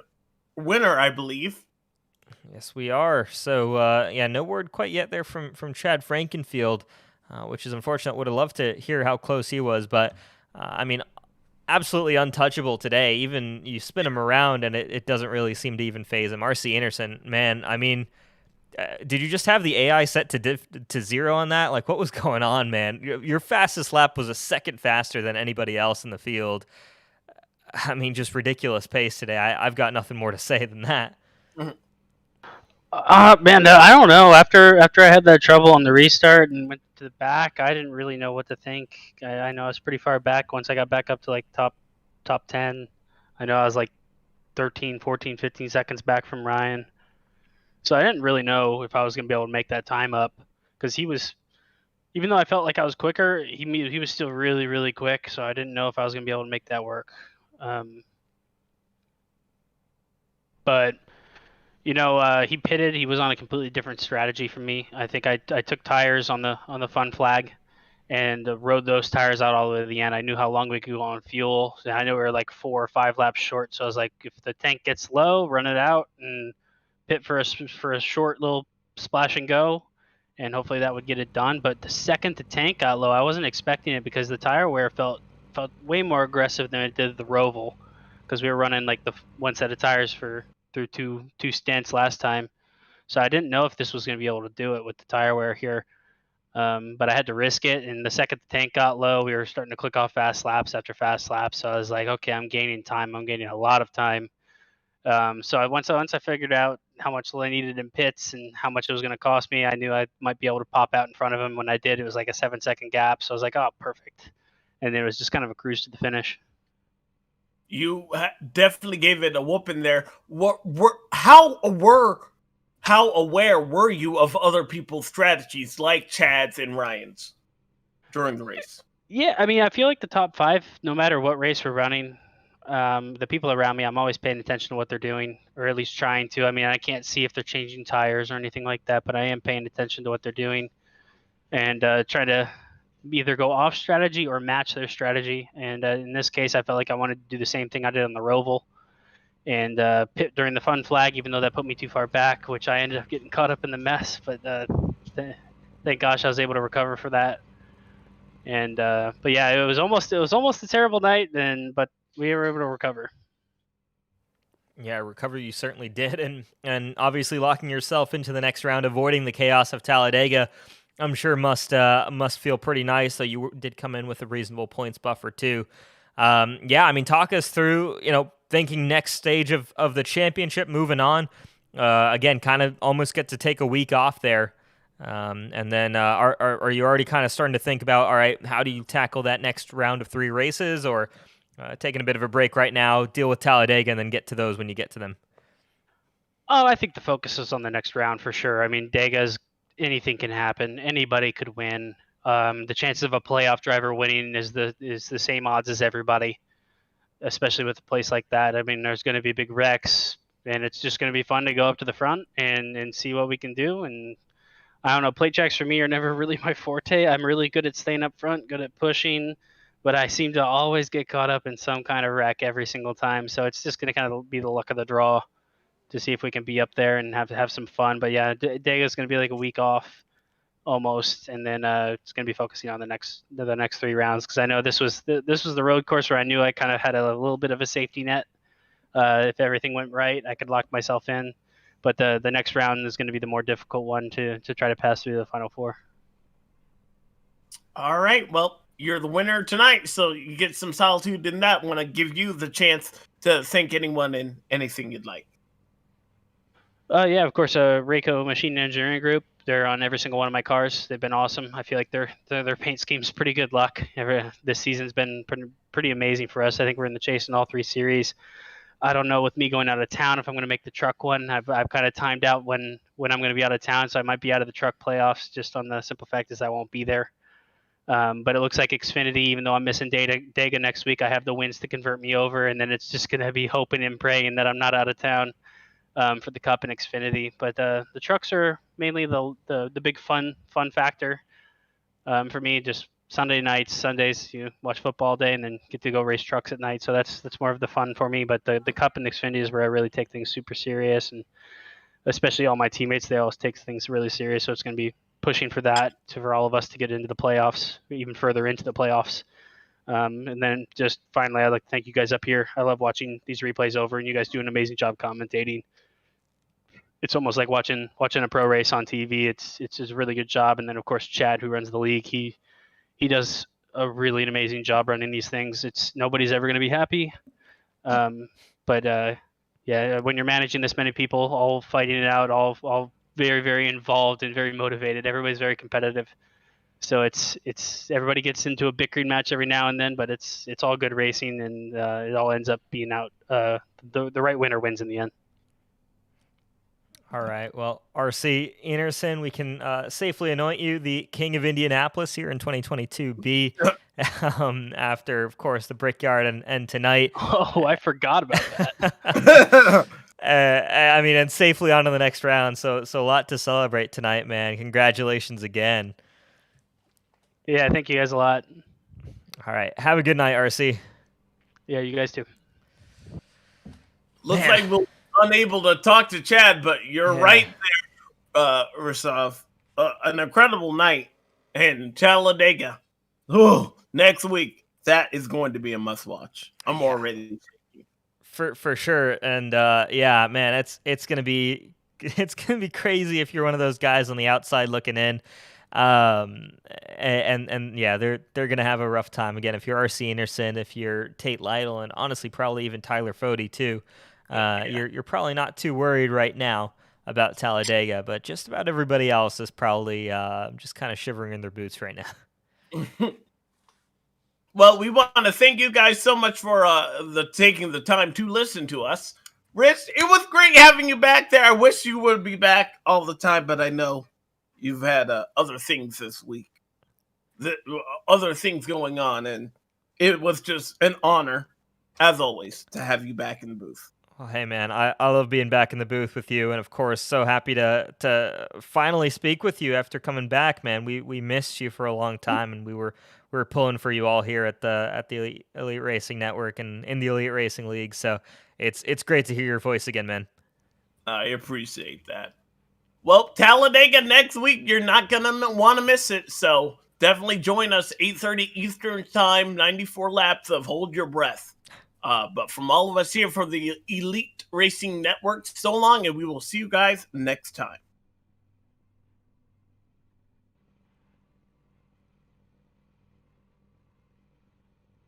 winner, I believe. Yes, we are. So, yeah, no word quite yet there from Chad Frankenfield, which is unfortunate. Would have loved to hear how close he was, but I mean, absolutely untouchable today. Even you spin him around, and it doesn't really seem to even phase him. RC Anderson, man, I mean, did you just have the AI set to 0 on that? Like, what was going on, man? Your fastest lap was a second faster than anybody else in the field. I mean, just ridiculous pace today. I've got nothing more to say than that. Mhm. Man, I don't know. After I had that trouble on the restart and went to the back, I didn't really know what to think. I know I was pretty far back. Once I got back up to like top 10, I know I was like 13, 14, 15 seconds back from Ryan. So I didn't really know if I was going to be able to make that time up because he was, even though I felt like I was quicker, he was still really, really quick. So I didn't know if I was going to be able to make that work. But you know, he pitted. He was on a completely different strategy from me. I think I took tires on the fun flag and rode those tires out all the way to the end. I knew how long we could go on fuel. And I knew we were like 4 or 5 laps short. So I was like, if the tank gets low, run it out and pit for a short little splash and go, and hopefully that would get it done. But the second the tank got low, I wasn't expecting it because the tire wear felt way more aggressive than it did the Roval, because we were running like the one set of tires through two stints last time. So I didn't know if this was going to be able to do it with the tire wear here. But I had to risk it. And the second the tank got low, we were starting to click off fast laps after fast laps. So I was like, okay, I'm gaining time. I'm gaining a lot of time. So once I figured out how much I needed in pits and how much it was going to cost me. I knew I might be able to pop out in front of him. When I did, it was like a 7-second gap. So I was like, oh, perfect. And it was just kind of a cruise to the finish. You definitely gave it a whooping there. How aware were you of other people's strategies, like Chad's and Ryan's, during the race? Yeah, I mean, I feel like the top 5, no matter what race we're running, the people around me, I'm always paying attention to what they're doing, or at least trying to. I mean, I can't see if they're changing tires or anything like that, but I am paying attention to what they're doing and try to either go off strategy or match their strategy. And in this case, I felt like I wanted to do the same thing I did on the Roval and pit during the fun flag, even though that put me too far back, which I ended up getting caught up in the mess. But thank gosh I was able to recover for that. And but yeah, it was almost a terrible night, but we were able to recover. Yeah, recover you certainly did, and obviously locking yourself into the next round, avoiding the chaos of Talladega, I'm sure must feel pretty nice. So you did come in with a reasonable points buffer too. Yeah, I mean, talk us through, thinking next stage of the championship, moving on. Again, kind of almost get to take a week off there. And then are you already kind of starting to think about, all right, how do you tackle that next round of 3 races, or taking a bit of a break right now, deal with Talladega, and then get to those when you get to them? Oh, I think the focus is on the next round for sure. I mean, Dega's anything can happen. Anybody could win. The chances of a playoff driver winning is the same odds as everybody, especially with a place like that. I mean, there's going to be big wrecks, and it's just going to be fun to go up to the front and see what we can do. And I don't know, plate tracks for me are never really my forte. I'm really good at staying up front, good at pushing, but I seem to always get caught up in some kind of wreck every single time. So it's just going to kind of be the luck of the draw to see if we can be up there and have some fun. But yeah, Dega's going to be like a week off almost, and then it's going to be focusing on the next 3 rounds, because I know this was the road course where I knew I kind of had a little bit of a safety net. If everything went right, I could lock myself in. But the next round is going to be the more difficult one to try to pass through the final 4. All right. Well, you're the winner tonight, so you get some solitude in that. Want to give you the chance to thank anyone and anything you'd like. Yeah, of course. Rayco Machine Engineering Group. They're on every single one of my cars. They've been awesome. I feel like their paint scheme's pretty good luck. This season's been pretty amazing for us. I think we're in the chase in all 3 series. I don't know with me going out of town if I'm going to make the truck one. I've kind of timed out when I'm going to be out of town, so I might be out of the truck playoffs just on the simple fact is I won't be there. But it looks like Xfinity, even though I'm missing Dega next week, I have the wins to convert me over, and then it's just going to be hoping and praying that I'm not out of town for the Cup and Xfinity. But the trucks are mainly the big fun factor for me. Just Sunday nights, Sundays, watch football all day and then get to go race trucks at night. So that's more of the fun for me. But the Cup and Xfinity is where I really take things super serious, and especially all my teammates, they always take things really serious. So it's going to be pushing for that for all of us to get into the playoffs, even further into the playoffs. And then just finally, I'd like to thank you guys up here. I love watching these replays over, and you guys do an amazing job commentating. It's almost like watching a pro race on TV. It's just a really good job. And then of course Chad, who runs the league, he does a really amazing job running these things. Nobody's ever going to be happy. But yeah, when you're managing this many people, all fighting it out, all very, very involved and very motivated, everybody's very competitive. So it's everybody gets into a bickering match every now and then, but it's all good racing, and it all ends up being out. The right winner wins in the end. All right. Well, RC Enerson, we can safely anoint you the king of Indianapolis here in 2022B. After, of course, the Brickyard and tonight. Oh, I forgot about that. I mean, and safely on to the next round. So a lot to celebrate tonight, man. Congratulations again. Yeah, thank you guys a lot. All right. Have a good night, RC. Yeah, you guys too. Looks like we'll be unable to talk to Chad, but you're right there, Rasav. An incredible night in Talladega. Oh, next week, that is going to be a must-watch. I'm already for sure. And yeah, man, it's gonna be crazy if you're one of those guys on the outside looking in. And yeah, they're gonna have a rough time again. If you're RC Anderson, if you're Tate Lytle, and honestly probably even Tyler Fody too, you're probably not too worried right now. about Talladega, but just about everybody else is probably just kind of shivering in their boots right now. Well, we want to thank you guys so much for taking the time to listen to us. Rich, it was great having you back there. I wish you would be back all the time, but I know you've had other things this week, other things going on, and it was just an honor, as always, to have you back in the booth. Well, hey, man, I love being back in the booth with you, and of course, so happy to finally speak with you after coming back, man. We missed you for a long time, and we were pulling for you all here at the Elite Racing Network and in the Elite Racing League. So it's great to hear your voice again, man. I appreciate that. Well, Talladega next week, you're not gonna want to miss it. So definitely join us 8:30 Eastern Time, 94 laps of Hold Your Breath. But from all of us here for the Elite Racing Network, so long, and we will see you guys next time.